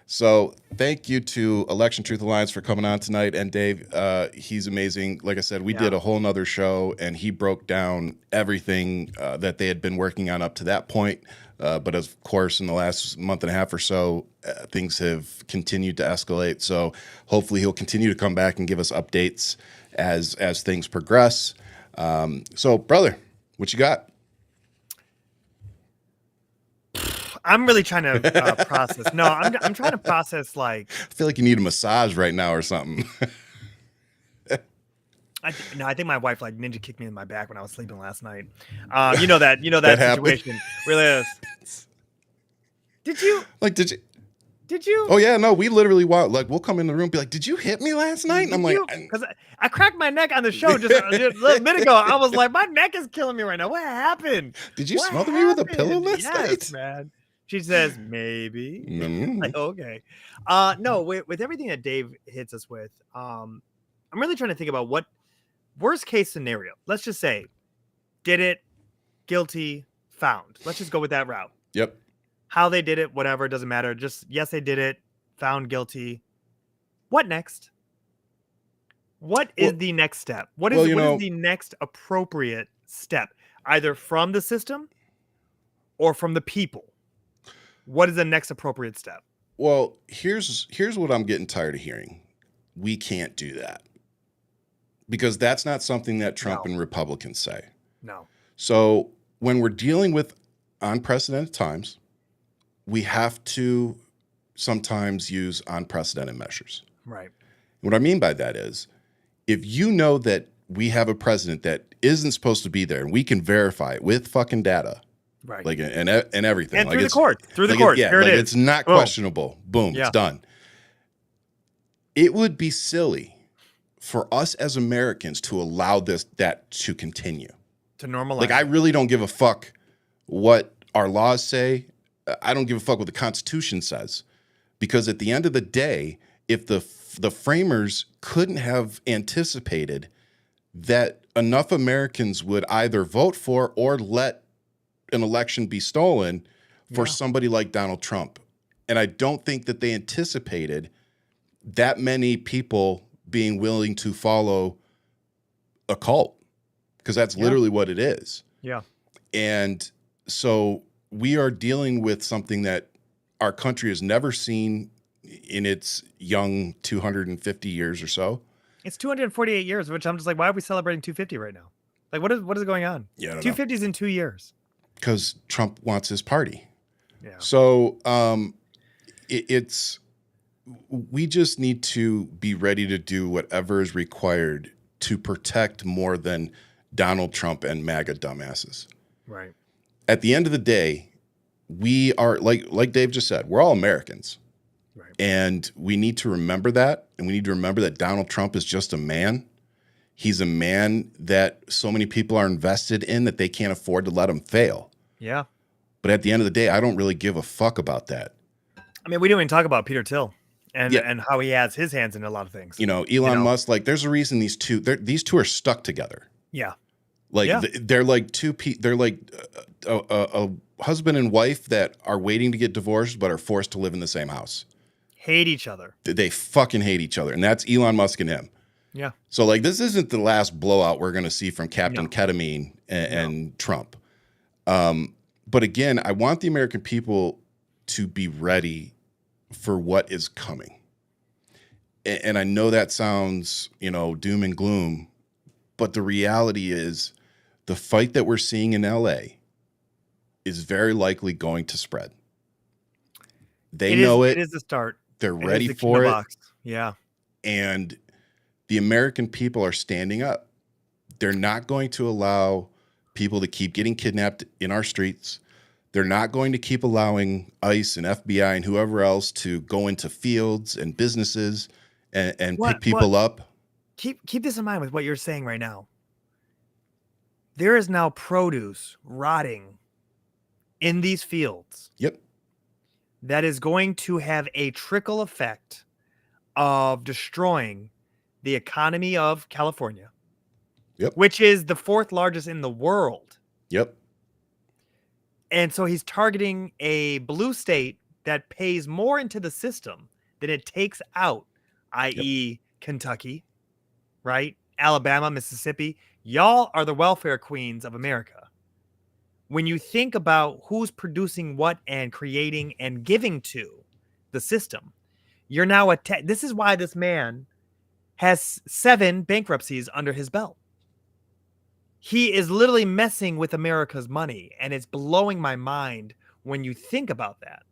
So thank you to Election Truth Alliance for coming on tonight. And Dave, he's amazing. Like I said, we did a whole nother show and he broke down everything that they had been working on up to that point. But of course, in the last month and a half or so, things have continued to escalate. So hopefully he'll continue to come back and give us updates as things progress. So brother, what you got? I'm really trying to process. No, I'm trying to process like. I feel like you need a massage right now or something. I think my wife like ninja kicked me in my back when I was sleeping last night. You know that situation really is. Did you? Did you? Oh yeah, no. We literally we'll come in the room and be like, "Did you hit me last night?" And I'm like, because I cracked my neck on the show just a little bit ago. I was like, my neck is killing me right now. What happened? Did you smother me with a pillow last night? Man. She says maybe. Like, okay. No, with everything that Dave hits us with, I'm really trying to think about what worst case scenario. Let's just say, did it, guilty, found. Let's just go with that route. Yep. How they did it, whatever, doesn't matter. Just yes, they did it, found guilty. What next? What is the next step? What is the next appropriate step, either from the system or from the people? What is the next appropriate step? Well, here's what I'm getting tired of hearing. We can't do that. Because that's not something that Trump and Republicans say. No. So when we're dealing with unprecedented times, we have to sometimes use unprecedented measures. Right. What I mean by that is, if you know that we have a president that isn't supposed to be there and we can verify it with fucking data, right, like and everything, and like through the court, yeah, here like it is. It's not questionable. Boom, it's done. It would be silly for us as Americans to allow that to continue, to normalize. Like, I really don't give a fuck what our laws say. I don't give a fuck what the Constitution says, because at the end of the day, if the framers couldn't have anticipated that enough Americans would either vote for or let an election be stolen for somebody like Donald Trump. And I don't think that they anticipated that many people being willing to follow a cult, because that's literally what it is. Yeah. And so we are dealing with something that our country has never seen in its young 250 years or so. It's 248 years, which I'm just like, why are we celebrating 250 right now? Like, what is going on? Yeah, 250 is in 2 years. Because Trump wants his party. Yeah. So we just need to be ready to do whatever is required to protect more than Donald Trump and MAGA dumbasses. Right. At the end of the day, we are, like Dave just said, we're all Americans. Right. And we need to remember that. And we need to remember that Donald Trump is just a man. He's a man that so many people are invested in that they can't afford to let him fail. Yeah. But at the end of the day, I don't really give a fuck about that. I mean, we didn't even talk about Peter Thiel and how he has his hands in a lot of things. Elon Musk, like, there's a reason these two are stuck together. Yeah. Like, they're like they're like a husband and wife that are waiting to get divorced but are forced to live in the same house. Hate each other. They fucking hate each other. And that's Elon Musk and him. Yeah. So, like, this isn't the last blowout we're going to see from Captain Ketamine and Trump. But again, I want the American people to be ready for what is coming. And I know that sounds, doom and gloom, but the reality is the fight that we're seeing in LA is very likely going to spread. They know it. It is the start. They're ready for it. Yeah. And the American people are standing up. They're not going to allow people to keep getting kidnapped in our streets. They're not going to keep allowing ICE and FBI and whoever else to go into fields and businesses and pick people up. Keep this in mind with what you're saying right now. There is now produce rotting in these fields. Yep. That is going to have a trickle effect of destroying the economy of California. Yep. Which is the 4th largest in the world. Yep. And so he's targeting a blue state that pays more into the system than it takes out, i.e., Kentucky, right? Alabama, Mississippi. Y'all are the welfare queens of America. When you think about who's producing what and creating and giving to the system, you're now this is why this man has 7 bankruptcies under his belt. He is literally messing with America's money, and it's blowing my mind when you think about that.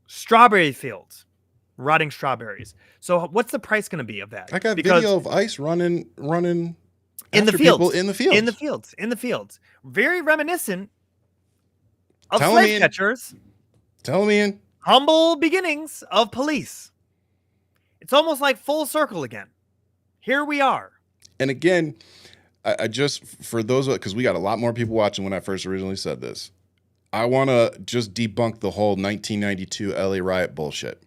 Strawberry fields, rotting strawberries. So what's the price going to be of that? I got video of ICE running in the after fields, people in the fields. Very reminiscent of Tell slave me, catchers. Tell me, Humble beginnings of police. It's almost like full circle again. Here we are. and again, I just, for those, because we got a lot more people watching when I first originally said this, I want to just debunk the whole 1992 LA riot bullshit.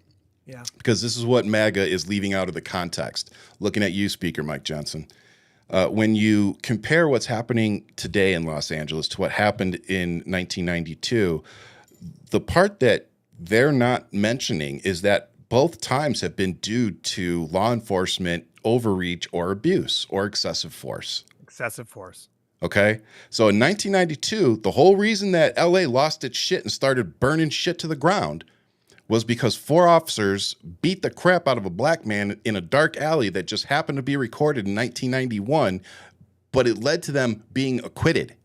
Yeah. Because this is what MAGA is leaving out of the context. Looking at you, Speaker Mike Johnson. When you compare what's happening today in Los Angeles to what happened in 1992, the part that they're not mentioning is that both times have been due to law enforcement overreach or abuse or excessive force. Excessive force. Okay? So in 1992, the whole reason that LA lost its shit and started burning shit to the ground was because 4 officers beat the crap out of a black man in a dark alley that just happened to be recorded in 1991, but it led to them being acquitted.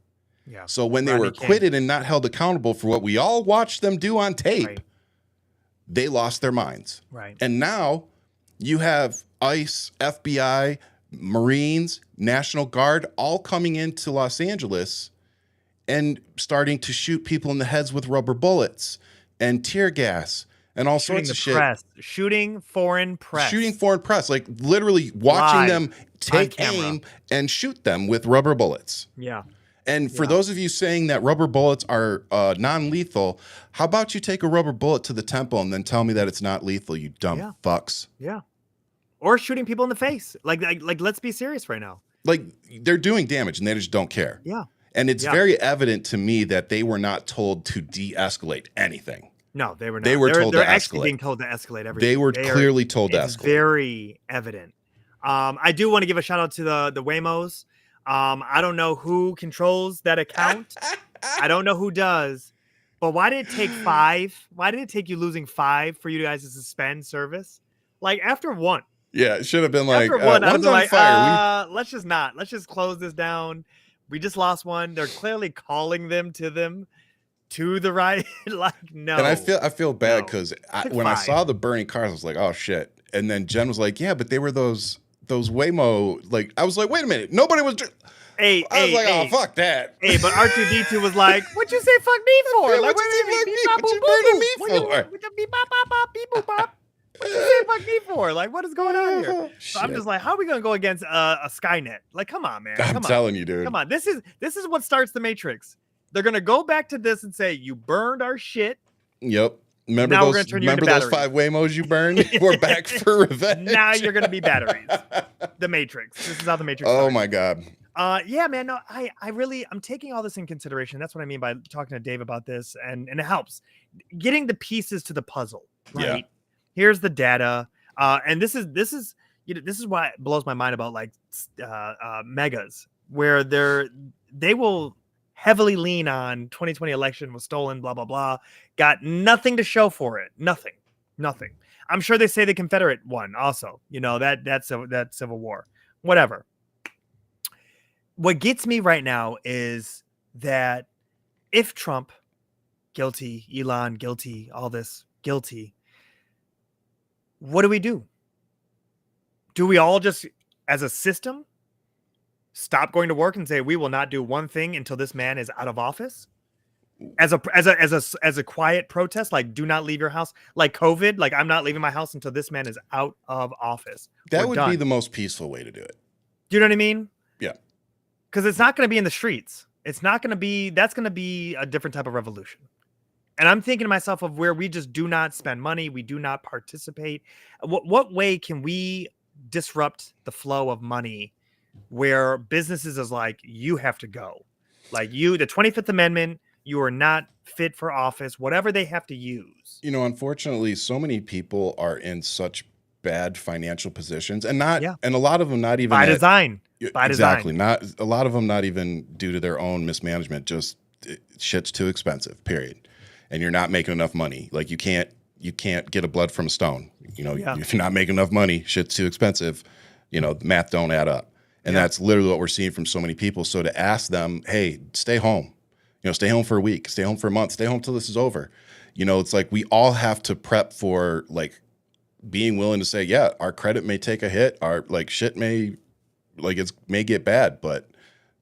Yeah. So when they Rodney were acquitted and not held accountable for what we all watched them do on tape, Right. they lost their minds. Right. And now you have ICE, FBI, Marines, National Guard all coming into Los Angeles and starting to shoot people in the heads with rubber bullets and tear gas and all sorts of shit. Shooting foreign press. Shooting foreign press, like literally watching Live, them take aim and shoot them with rubber bullets. Yeah. And for those of you saying that rubber bullets are non-lethal, how about you take a rubber bullet to the temple and then tell me that it's not lethal, you dumb fucks? Yeah. Or shooting people in the face. Like let's be serious right now. Like, they're doing damage and they just don't care. Yeah. And it's very evident to me that they were not told to de-escalate anything. No, they were not. They were told to they're actually escalate. being told to escalate everything. They were clearly told to It's escalate. very evident. I do want to give a shout out to the Waymos. I don't know who controls that account. I don't know who does. But why did it take 5? Why did it take you losing 5 for you guys to suspend service? Like after 1. Yeah, it should have been like, After 1, I one's was on like, fire. let's just not. Let's just close this down. We just lost 1. They're clearly calling them to the right. Like, no. And I feel bad because Took when I 5. saw the burning cars, I was like, oh shit. And then Jen was like, yeah, but they were those Waymo. Like, I was like, wait a minute, nobody was. I was like, oh fuck that. Hey, but R2D2 was like, "What'd you say fuck me for? Yeah, Like, what'd you say fuck me? What you burning me for? What you say fuck me for? Like, what is going on here?" So I'm just like, how are we gonna go against a Skynet? Like, come on, man. I'm telling you, dude. Come on. This is what starts the Matrix. They're gonna go back to this and say, "You burned our shit." Yep. Remember Now we're those? gonna turn you into Remember those batteries. 5 Waymos you burned? We're back for revenge. Now you're gonna be batteries. The Matrix. This is how the Matrix. Oh starts. my god. Yeah, man. No, I'm taking all this in consideration. That's what I mean by talking to Dave about this, and it helps getting the pieces to the puzzle. Right. Yeah. Here's the data, and this is this is why it blows my mind about like megas, where they will heavily lean on 2020 election was stolen, blah blah blah. Got nothing to show for it. Nothing. I'm sure they say the Confederate won also. You know that Civil War, whatever. What gets me right now is that if Trump guilty, Elon guilty, all this guilty, what do? Do we all just, as a system, stop going to work and say we will not do one thing until this man is out of office? As a quiet protest, like do not leave your house, like COVID, like I'm not leaving my house until this man is out of office. That would be the most peaceful way to do it. Do you know what I mean? Yeah. Because it's not going to be in the streets. It's not going to be, that's going to be a different type of revolution. And I'm thinking to myself of where we just do not spend money. We do not participate. What way can we disrupt the flow of money where businesses is like, you have to go. Like the 25th Amendment, You are not fit for office, whatever they have to use. You know, unfortunately, so many people are in such bad financial positions, and not, Yeah. and a lot of them not even By at, design. By exactly, design. not a lot of them not even due to their own mismanagement. Just shit's too expensive. Period. And you're not making enough money. Like you can't get a blood from a stone. You know, Yeah. if you're not making enough money, shit's too expensive. You know, math don't add up. And Yeah. that's literally what we're seeing from so many people. So to ask them, hey, stay home, you know, stay home for a week, stay home for a month, stay home till this is over. You know, it's like we all have to prep for like being willing to say, yeah, our credit may take a hit, our like shit may may get bad, but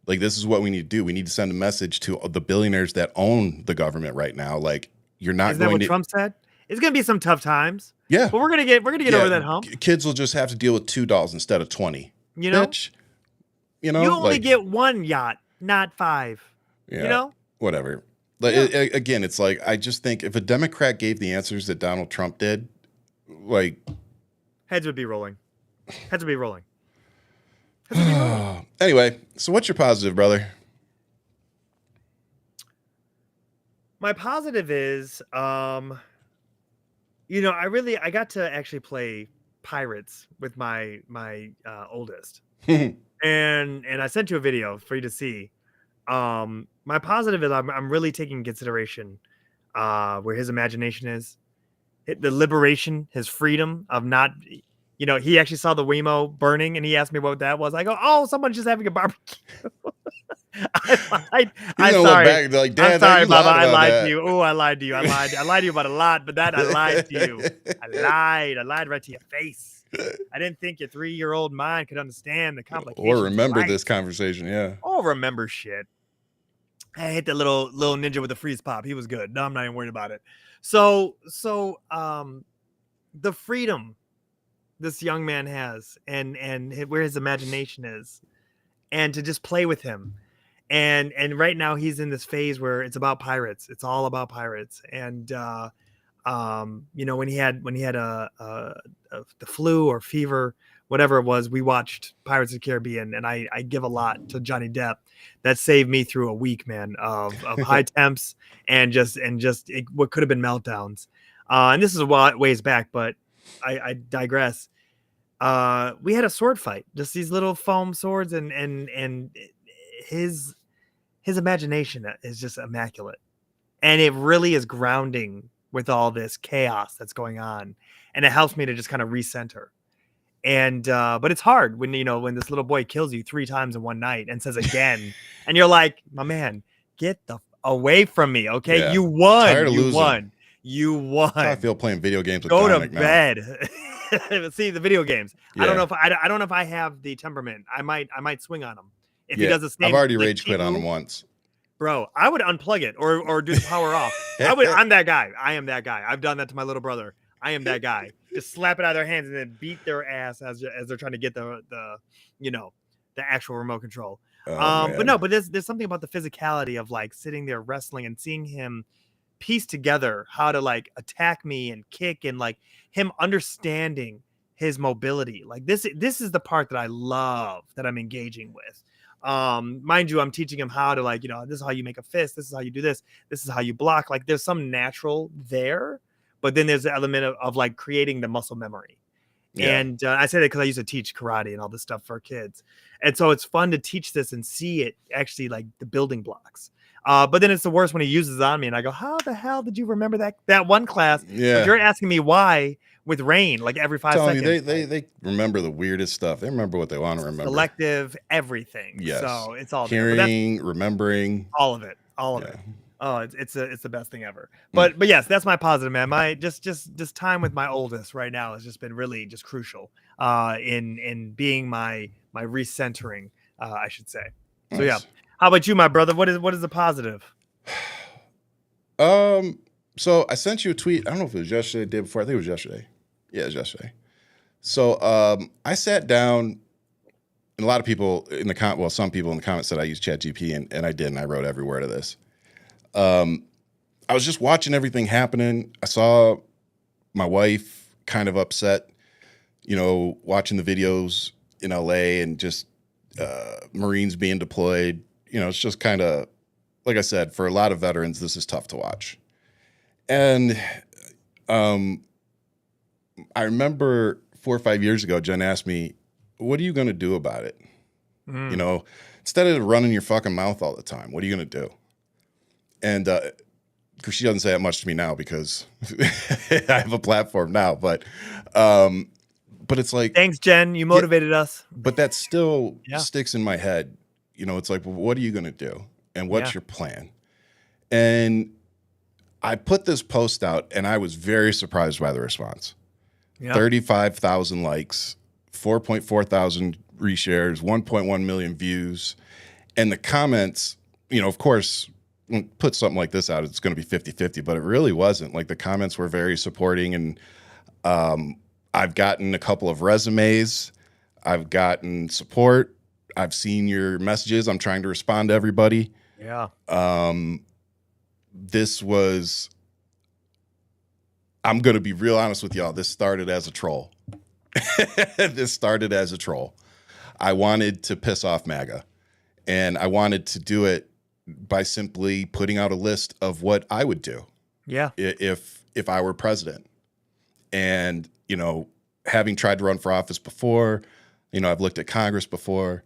like this is what we need to do. We need to send a message to the billionaires that own the government right now. Like you're not Isn't that going what to Trump said? It's gonna be some tough times. Yeah. But we're gonna get over that hump. Kids will just have to deal with $2 instead of 20. You know? Bitch. You know, You only like get one yacht, not 5. yeah, You know? whatever. But again, it's like I just think if a Democrat gave the answers that Donald Trump did, like Heads would be rolling. Heads would be rolling. Heads would be rolling. Anyway, so what's your positive, brother? My positive is, you know, I got to actually play Pirates with my oldest, and I sent you a video for you to see. My positive is I'm really taking consideration where his imagination is, the liberation, his freedom of not. You know, he actually saw the Wemo burning, and he asked me what that was. I go, "Oh, someone's just having a barbecue." I'm sorry. Back, like, Dad, I'm sorry, Baba. I lied that. to you. Oh, I lied to you. I lied to you about a lot, but that I lied to you. I lied right to your face. I didn't think your 3-year-old mind could understand the complications. Or remember this conversation, yeah. Oh, remember shit. I hit the little ninja with the freeze pop. He was good. No, I'm not even worried about it. So, the freedom this young man has, and where his imagination is, and to just play with him. And right now he's in this phase where it's about pirates. It's all about pirates. And you know, when he had the flu or fever, whatever it was, we watched Pirates of the Caribbean, and I give a lot to Johnny Depp. That saved me through a week, man, of high temps and just what could have been meltdowns. And this is a ways back, but I digress. We had a sword fight, just these little foam swords, and his imagination is just immaculate, and it really is grounding with all this chaos that's going on, and it helps me to just kind of recenter. And but it's hard when, you know, when this little boy kills you 3 times in one night and says again, and you're like, my man, get the away from me, okay? Yeah. You won. Tired of you losing. won. You won. That's how I feel playing video games with Go Dominic to bed. See the video games. Yeah. I don't know if I have the temperament. I might swing on him if he does the same. I've already like, rage quit on him once. Bro, I would unplug it or do the power off. I'm that guy. I am that guy. I've done that to my little brother. I am that guy. Just slap it out of their hands and then beat their ass as they're trying to get the you know, the actual remote control. But there's something about the physicality of like sitting there wrestling and seeing him piece together how to like attack me and kick, and like him understanding his mobility. Like this is the part that I love, that I'm engaging with. Mind you, I'm teaching him how to, like, you know, this is how you make a fist, this is how you do this is how you block. Like there's some natural there, but then there's the element of like creating the muscle memory. Yeah. And I say that because I used to teach karate and all this stuff for kids, and so it's fun to teach this and see it actually, like the building blocks. But then it's the worst when he uses it on me, and I go, "How the hell did you remember that one class?" Yeah, but you're asking me why with rain, like every 5 seconds. They remember the weirdest stuff. They remember what they want to remember. Selective everything. Yes. So it's all hearing, remembering, all of it. Oh, it's the best thing ever. But yes, that's my positive, man. My just time with my oldest right now has just been really just crucial in being my recentering, I should say. So yeah. How about you, my brother? What is the positive? So I sent you a tweet. I don't know if it was yesterday, the day before. I think it was yesterday. Yeah, it was yesterday. So I sat down, and a lot of people in the some people in the comments said I used ChatGPT, and I did, and I wrote every word of this. I was just watching everything happening. I saw my wife kind of upset, you know, watching the videos in LA and just Marines being deployed. You know, it's just kind of like I said, for a lot of veterans, this is tough to watch. And I remember 4 or 5 years ago, Jen asked me, what are you going to do about it? You know, instead of running your fucking mouth all the time, what are you going to do? And because she doesn't say that much to me now because I have a platform now, but it's like, thanks, Jen. You motivated us. But that still sticks in my head. You know, it's like, well, what are you going to do? And what's your plan? And I put this post out and I was very surprised by the response. 35,000 likes, 4.4 thousand reshares, 1.1 million views. And the comments, you know, of course, when you put something like this out, it's going to be 50-50, but it really wasn't. Like the comments were very supporting. And I've gotten a couple of resumes. I've gotten support. I've seen your messages. I'm trying to respond to everybody. Yeah. This was, I'm going to be real honest with y'all. This started as a troll. I wanted to piss off MAGA, and I wanted to do it by simply putting out a list of what I would do. Yeah. If I were president. And, you know, having tried to run for office before, you know, I've looked at Congress before,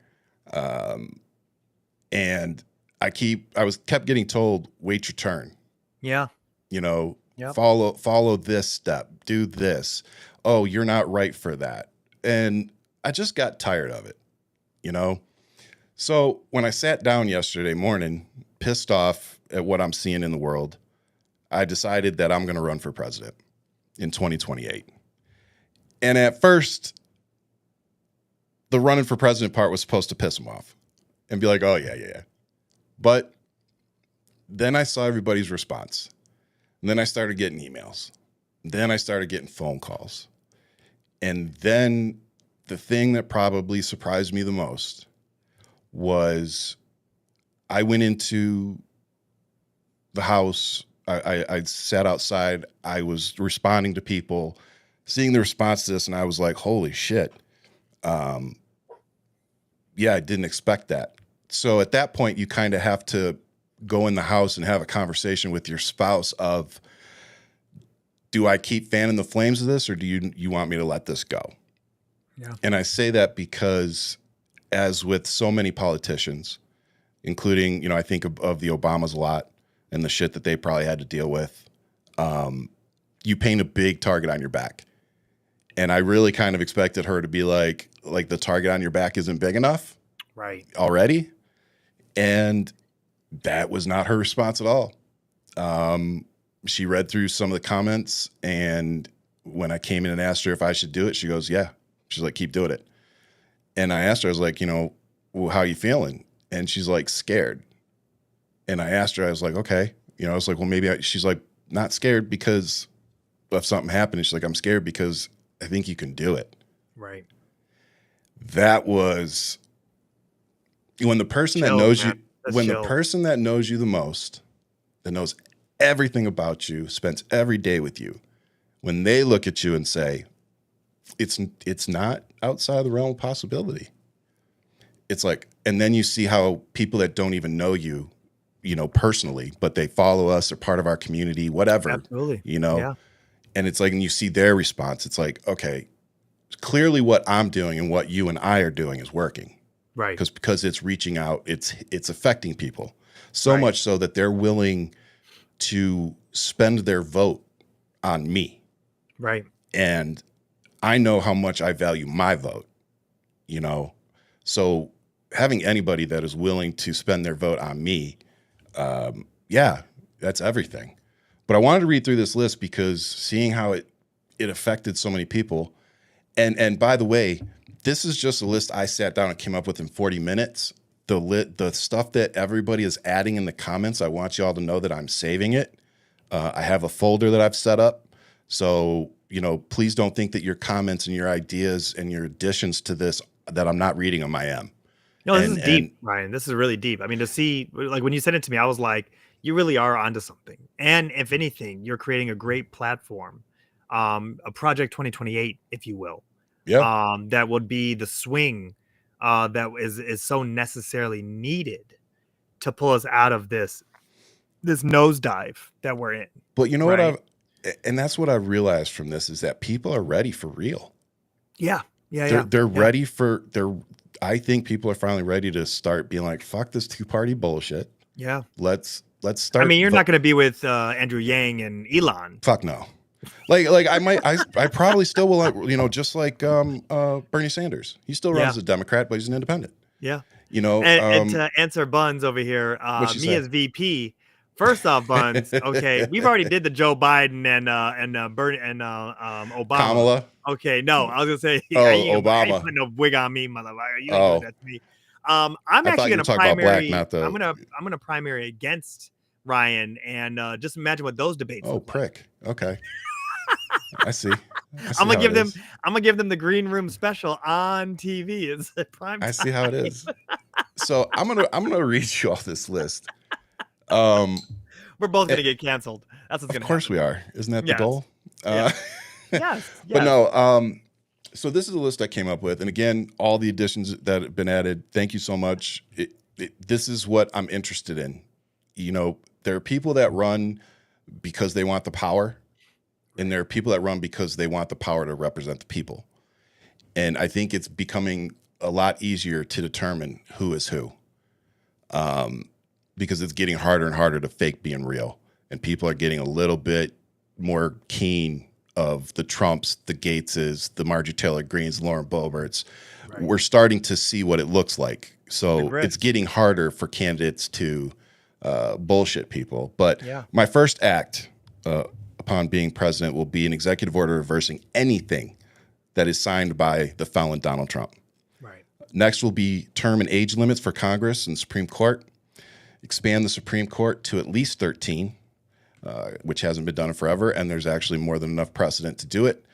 and I kept getting told, wait your turn. Yeah. You know, follow this step, do this. Oh, you're not right for that. And I just got tired of it, you know? So when I sat down yesterday morning, pissed off at what I'm seeing in the world, I decided that I'm going to run for president in 2028. And at first, the running for president part was supposed to piss him off and be like, oh, yeah. But then I saw everybody's response. And then I started getting emails. Then I started getting phone calls. And then the thing that probably surprised me the most was I went into the house. I sat outside. I was responding to people, seeing the response to this, and I was like, holy shit. Yeah, I didn't expect that. So at that point, you kind of have to go in the house and have a conversation with your spouse of, do I keep fanning the flames of this, or do you want me to let this go? Yeah. And I say that because, as with so many politicians, including, you know, I think of the Obamas a lot and the shit that they probably had to deal with, you paint a big target on your back. And I really kind of expected her to be like the target on your back isn't big enough, right, already. And that was not her response at all. She read through some of the comments, and when I came in and asked her if I should do it, she goes, yeah. She's like, keep doing it. And I asked her, I was like, you know, well, how are you feeling? And she's like, scared. And I asked her, I was like, okay. You know, I was like, well, she's like, not scared because of something happening. She's like, I'm scared because I think you can do it. Right. That was when the person that knows you, the person that knows you the most, that knows everything about you, spends every day with you, when they look at you and say, it's not outside the realm of possibility. It's like, and then you see how people that don't even know you, you know, personally, but they follow us, or part of our community, whatever. Absolutely. You know, yeah. And it's like, and you see their response. It's like, okay, clearly what I'm doing and what you and I are doing is working. Right. Because it's reaching out, it's affecting people so much so that they're willing to spend their vote on me. Right. And I know how much I value my vote, you know? So having anybody that is willing to spend their vote on me, yeah, that's everything. But I wanted to read through this list because seeing how it affected so many people. And by the way, this is just a list I sat down and came up with in 40 minutes. The stuff that everybody is adding in the comments, I want you all to know that I'm saving it. I have a folder that I've set up. So, you know, please don't think that your comments and your ideas and your additions to this, that I'm not reading them. I am. No, this is deep, Ryan. This is really deep. I mean, to see, like, when you sent it to me, I was like, you really are onto something. And if anything, you're creating a great platform, a Project 2028, if you will. Yeah. That would be the swing that is so necessarily needed to pull us out of this this nosedive that we're in. But you know Right. and that's what I realized from this is that people are ready for real. Yeah. They're ready for I think people are finally ready to start being like, fuck this two-party bullshit. Yeah. Let's start. I mean, you're not going to be with Andrew Yang and Elon. Fuck no. Like I probably still will, you know, just like Bernie Sanders. He still runs as a Democrat, but he's an independent. Yeah. You know, And to answer Buns over here, what'd she me say? as VP. First off, Buns. Okay, we've already did the Joe Biden and Bernie and Obama. Kamala. Okay, no, I was gonna say, Obama. I ain't putting no wig on me, motherfucker. You ain't doing that to me. I'm I actually gonna talk about primary. black, not the. I'm gonna primary against Ryan, and just imagine what those debates. Oh, look prick. Like. Okay. I see. I'm gonna give them. I'm gonna give them the green room special on TV. It's prime time. I see how it is. So I'm gonna read you off this list. We're both gonna get canceled. That's what's gonna. Of course happen. we are. Isn't that the goal? Yes. But no. So this is a list I came up with, and again, all the additions that have been added. Thank you so much. This is what I'm interested in. You know, there are people that run because they want the power, and there are people that run because they want the power to represent the people. And I think it's becoming a lot easier to determine who is who, because it's getting harder and harder to fake being real, and people are getting a little bit more keen of the Trumps, the Gateses, the Marjorie Taylor Greenes, Lauren Boeberts. Right. We're starting to see what it looks like. So it's getting harder for candidates to bullshit people. But my first act upon being president will be an executive order reversing anything that is signed by the felon Donald Trump. Right. Next will be term and age limits for Congress and Supreme Court. Expand the Supreme Court to at least 13. Which hasn't been done in forever, and there's actually more than enough precedent to do it.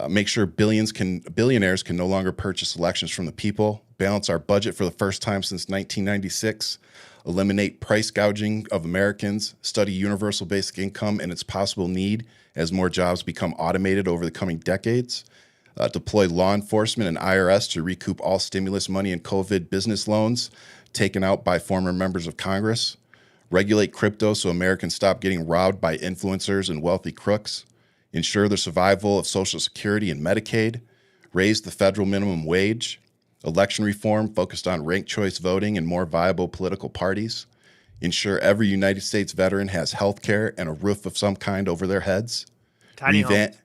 Make sure billionaires can no longer purchase elections from the people. Balance our budget for the first time since 1996. Eliminate price gouging of Americans. Study universal basic income and its possible need as more jobs become automated over the coming decades. Deploy law enforcement and IRS to recoup all stimulus money and COVID business loans taken out by former members of Congress. Regulate crypto so Americans stop getting robbed by influencers and wealthy crooks. Ensure the survival of Social Security and Medicaid. Raise the federal minimum wage. Election reform focused on ranked choice voting and more viable political parties. Ensure every United States veteran has health care and a roof of some kind over their heads. Revamping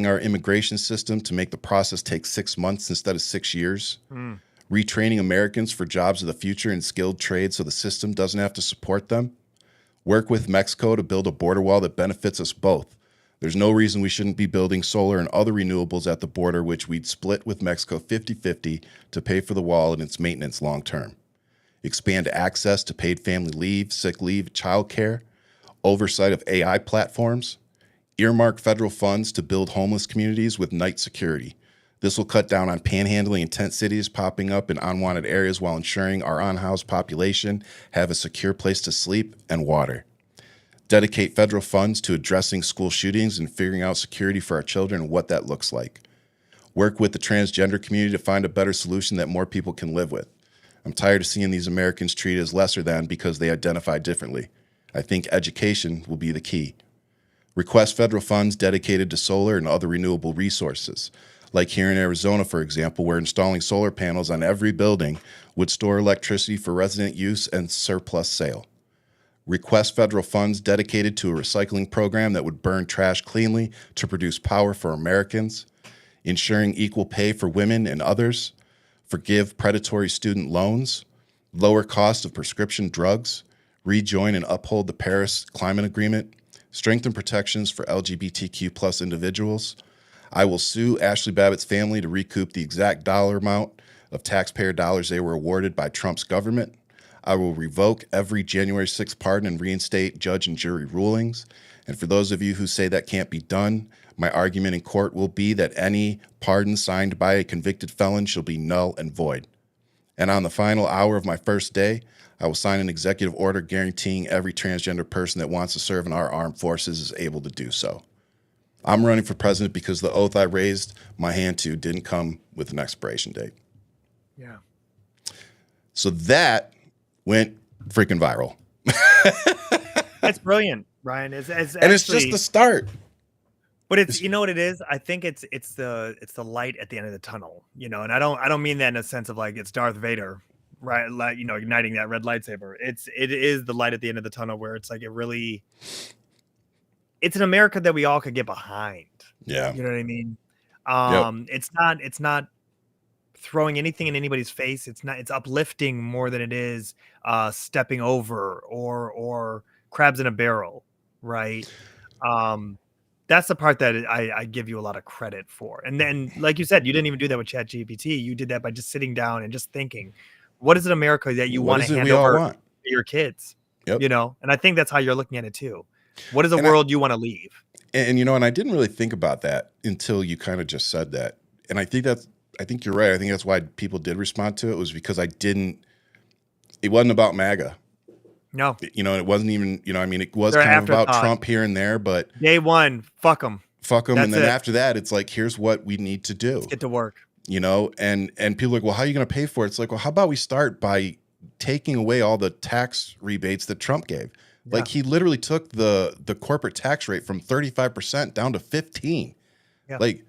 our immigration system to make the process take 6 months instead of 6 years. Retraining Americans for jobs of the future in skilled trades so the system doesn't have to support them. Work with Mexico to build a border wall that benefits us both. There's no reason we shouldn't be building solar and other renewables at the border, which we'd split with Mexico 50-50 to pay for the wall and its maintenance long term. Expand access to paid family leave, sick leave, child care. Oversight of AI platforms. Earmark federal funds to build homeless communities with night security. This will cut down on panhandling in tent cities popping up in unwanted areas while ensuring our unhoused population have a secure place to sleep and water. Dedicate federal funds to addressing school shootings and figuring out security for our children and what that looks like. Work with the transgender community to find a better solution that more people can live with. I'm tired of seeing these Americans treated as lesser than because they identify differently. I think education will be the key. Request federal funds dedicated to solar and other renewable resources. Like here in Arizona, for example, where installing solar panels on every building would store electricity for resident use and surplus sale. Request federal funds dedicated to a recycling program that would burn trash cleanly to produce power for Americans. Ensuring equal pay for women and others. Forgive predatory student loans. Lower cost of prescription drugs. Rejoin and uphold the Paris Climate Agreement. Strengthen protections for LGBTQ plus individuals. I will sue Ashley Babbitt's family to recoup the exact dollar amount of taxpayer dollars they were awarded by Trump's government. I will revoke every January 6th pardon and reinstate judge and jury rulings. And for those of you who say that can't be done, my argument in court will be that any pardon signed by a convicted felon shall be null and void. And on the final hour of my first day, I will sign an executive order guaranteeing every transgender person that wants to serve in our armed forces is able to do so. I'm running for president because the oath I raised my hand to didn't come with an expiration date. Yeah. So that went freaking viral. It's brilliant, Ryan. It's And it's just actually, the start. but it's, you know what it is. I think it's the light at the end of the tunnel. And I don't mean that in a sense of like it's Darth Vader, right? Like igniting that red lightsaber. It is the light at the end of the tunnel where it's like it's an America that we all could get behind. Yeah. You know what I mean? Yep. It's not throwing anything in anybody's face. It's uplifting more than it is stepping over or crabs in a barrel, right? That's the part that I give you a lot of credit for. And then, like you said, you didn't even do that with ChatGPT. You did that by just sitting down and just thinking, what is it America that you What want is to it hand we all over want? to your kids? Yep. And I think that's how you're looking at it too. What is the And world you want to leave? And and I didn't really think about that until you kind of just said that. And I think you're right. I think that's why people did respond to it, was because it wasn't about MAGA. No. And it wasn't even, it was They're kind of about afterthought. Trump here and there, but Day one, fuck them. Fuck them. And That's then it. after that, it's like, here's what we need to do. Let's get to work. And people are like, well, how are you going to pay for it? It's like, well, how about we start by taking away all the tax rebates that Trump gave? Yeah. Like, he literally took the corporate tax rate from 35% down to 15%. Yeah. Like,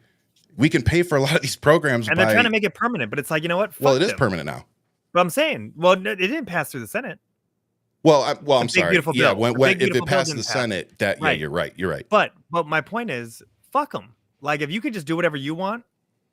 we can pay for a lot of these programs. And they're trying to make it permanent, but it's like, you know what? Well, it is them. permanent now. But I'm saying, well, it didn't pass through the Senate. Well, I'm big, sorry. beautiful Yeah, bill. when if beautiful it bill passed the didn't pass. Senate, that Right. Yeah, you're right. But my point is, fuck them. Like, if you could just do whatever you want,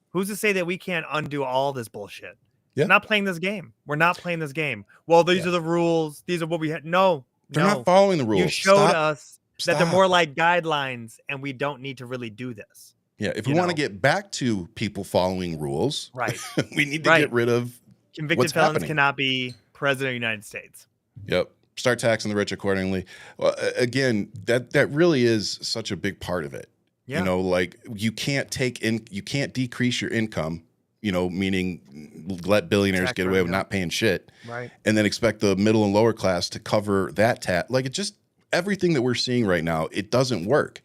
who's to say that we can't undo all this bullshit? Yeah. We're not playing this game. We're not playing this game. Well, these are the rules. These are what we had. No, They're not following the rules. You showed Stop. us that they're more like guidelines, and we don't need to really do this. Yeah, if we want to get back to people following rules, right, we need to get rid of convicted what's felons happening. Cannot be president of the United States. Yep. Start taxing the rich accordingly. Well, again, that really is such a big part of it. Yeah. Like, you can't decrease your income, meaning let billionaires get away with not paying shit. Right. And then expect the middle and lower class to cover that tax. Like, it just, everything that we're seeing right now, it doesn't work.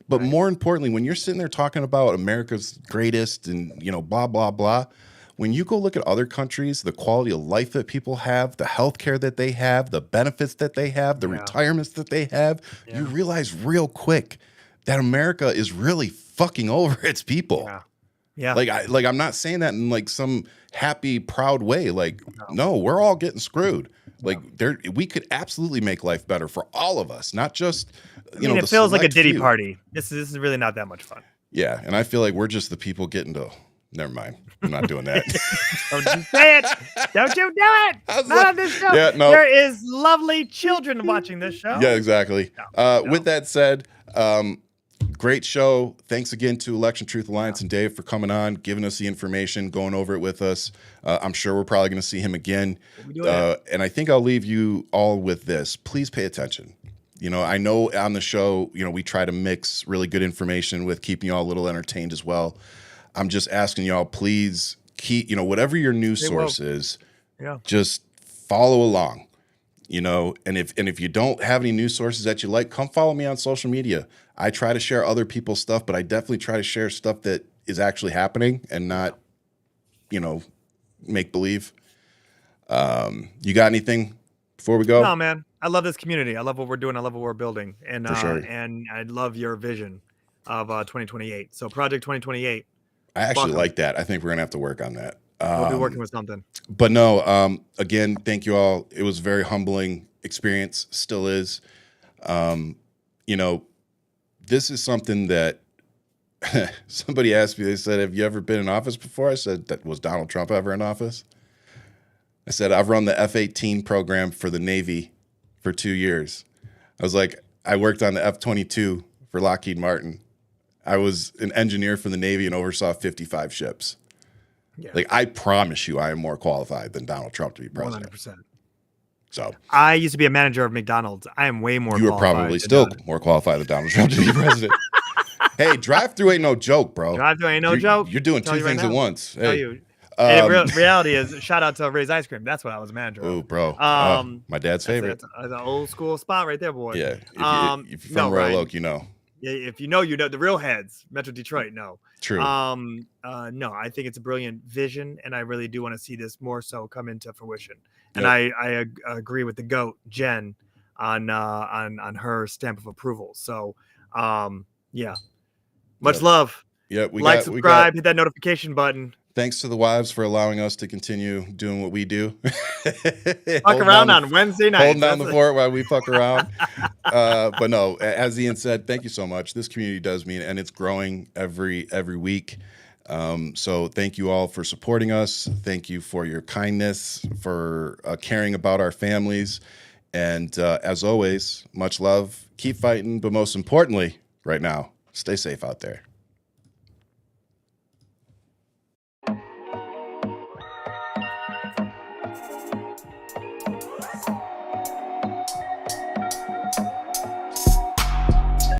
But more importantly, when you're sitting there talking about America's greatest and, blah, blah, blah, when you go look at other countries, the quality of life that people have, the healthcare that they have, the benefits that they have, the retirements that they have, you realize real quick that America is really fucking over its people. Yeah. Yeah. Like I'm not saying that in like some happy, proud way. Like, no, we're all getting screwed. Like, we could absolutely make life better for all of us, not just it feels like a Diddy party. This is really not that much fun. Yeah, and I feel like we're just the people getting to. Never mind. I'm not doing that. Don't you say it. Don't you do it. Not on this show. Yeah, no. There is lovely children watching this show. Yeah, exactly. With that said, great show. Thanks again to Election Truth Alliance and Dave for coming on, giving us the information, going over it with us. I'm sure we're probably going to see him again. And I think I'll leave you all with this. Please pay attention. I know on the show, we try to mix really good information with keeping you all a little entertained as well. I'm just asking y'all, please keep, whatever your news source is, just follow along, and if you don't have any news sources that you like, come follow me on social media. I try to share other people's stuff, but I definitely try to share stuff that is actually happening and not, make believe. You got anything before we go? No, man. I love this community. I love what we're doing. I love what we're building. And, For sure. And I love your vision of 2028. So Project 2028. I actually like that. I think we're going to have to work on that. We'll be working with something. But no, again, thank you all. It was a very humbling experience. Still is. This is something that somebody asked me. They said, have you ever been in office before? I said, was Donald Trump ever in office? I said, I've run the F-18 program for the Navy for 2 years. I was like, I worked on the F-22 for Lockheed Martin. I was an engineer for the Navy and oversaw 55 ships. Yeah. Like, I promise you, I am more qualified than Donald Trump to be president. 100%. So I used to be a manager of McDonald's. I am way more. You are probably still more qualified than Donald Trump to be president. Hey, drive-through ain't no joke, bro. Drive-through ain't no joke. You're doing two things at once. Hey. Reality is, shout out to Ray's Ice Cream. That's what I was a manager of. Oh, bro. My dad's favorite. That's an old school spot right there, boy. Yeah. If you're from Royal Oak, you know. Yeah, if you know, the real heads, Metro Detroit, no. True. No, I think it's a brilliant vision, and I really do want to see this more so come into fruition. Yep. And I agree with the GOAT, Jen. on her stamp of approval. So yeah, much Yep. love. Yeah, we Like, got subscribe, hit that notification button. thanks to the wives for allowing us to continue doing what we do. Fuck around on Wednesday nights. Holding down the fort while we fuck around. But no, as Ian said, thank you so much. This community does mean, and it's growing every week. So thank you all for supporting us. Thank you for your kindness, for caring about our families. And as always, much love. Keep fighting. But most importantly, right now, stay safe out there.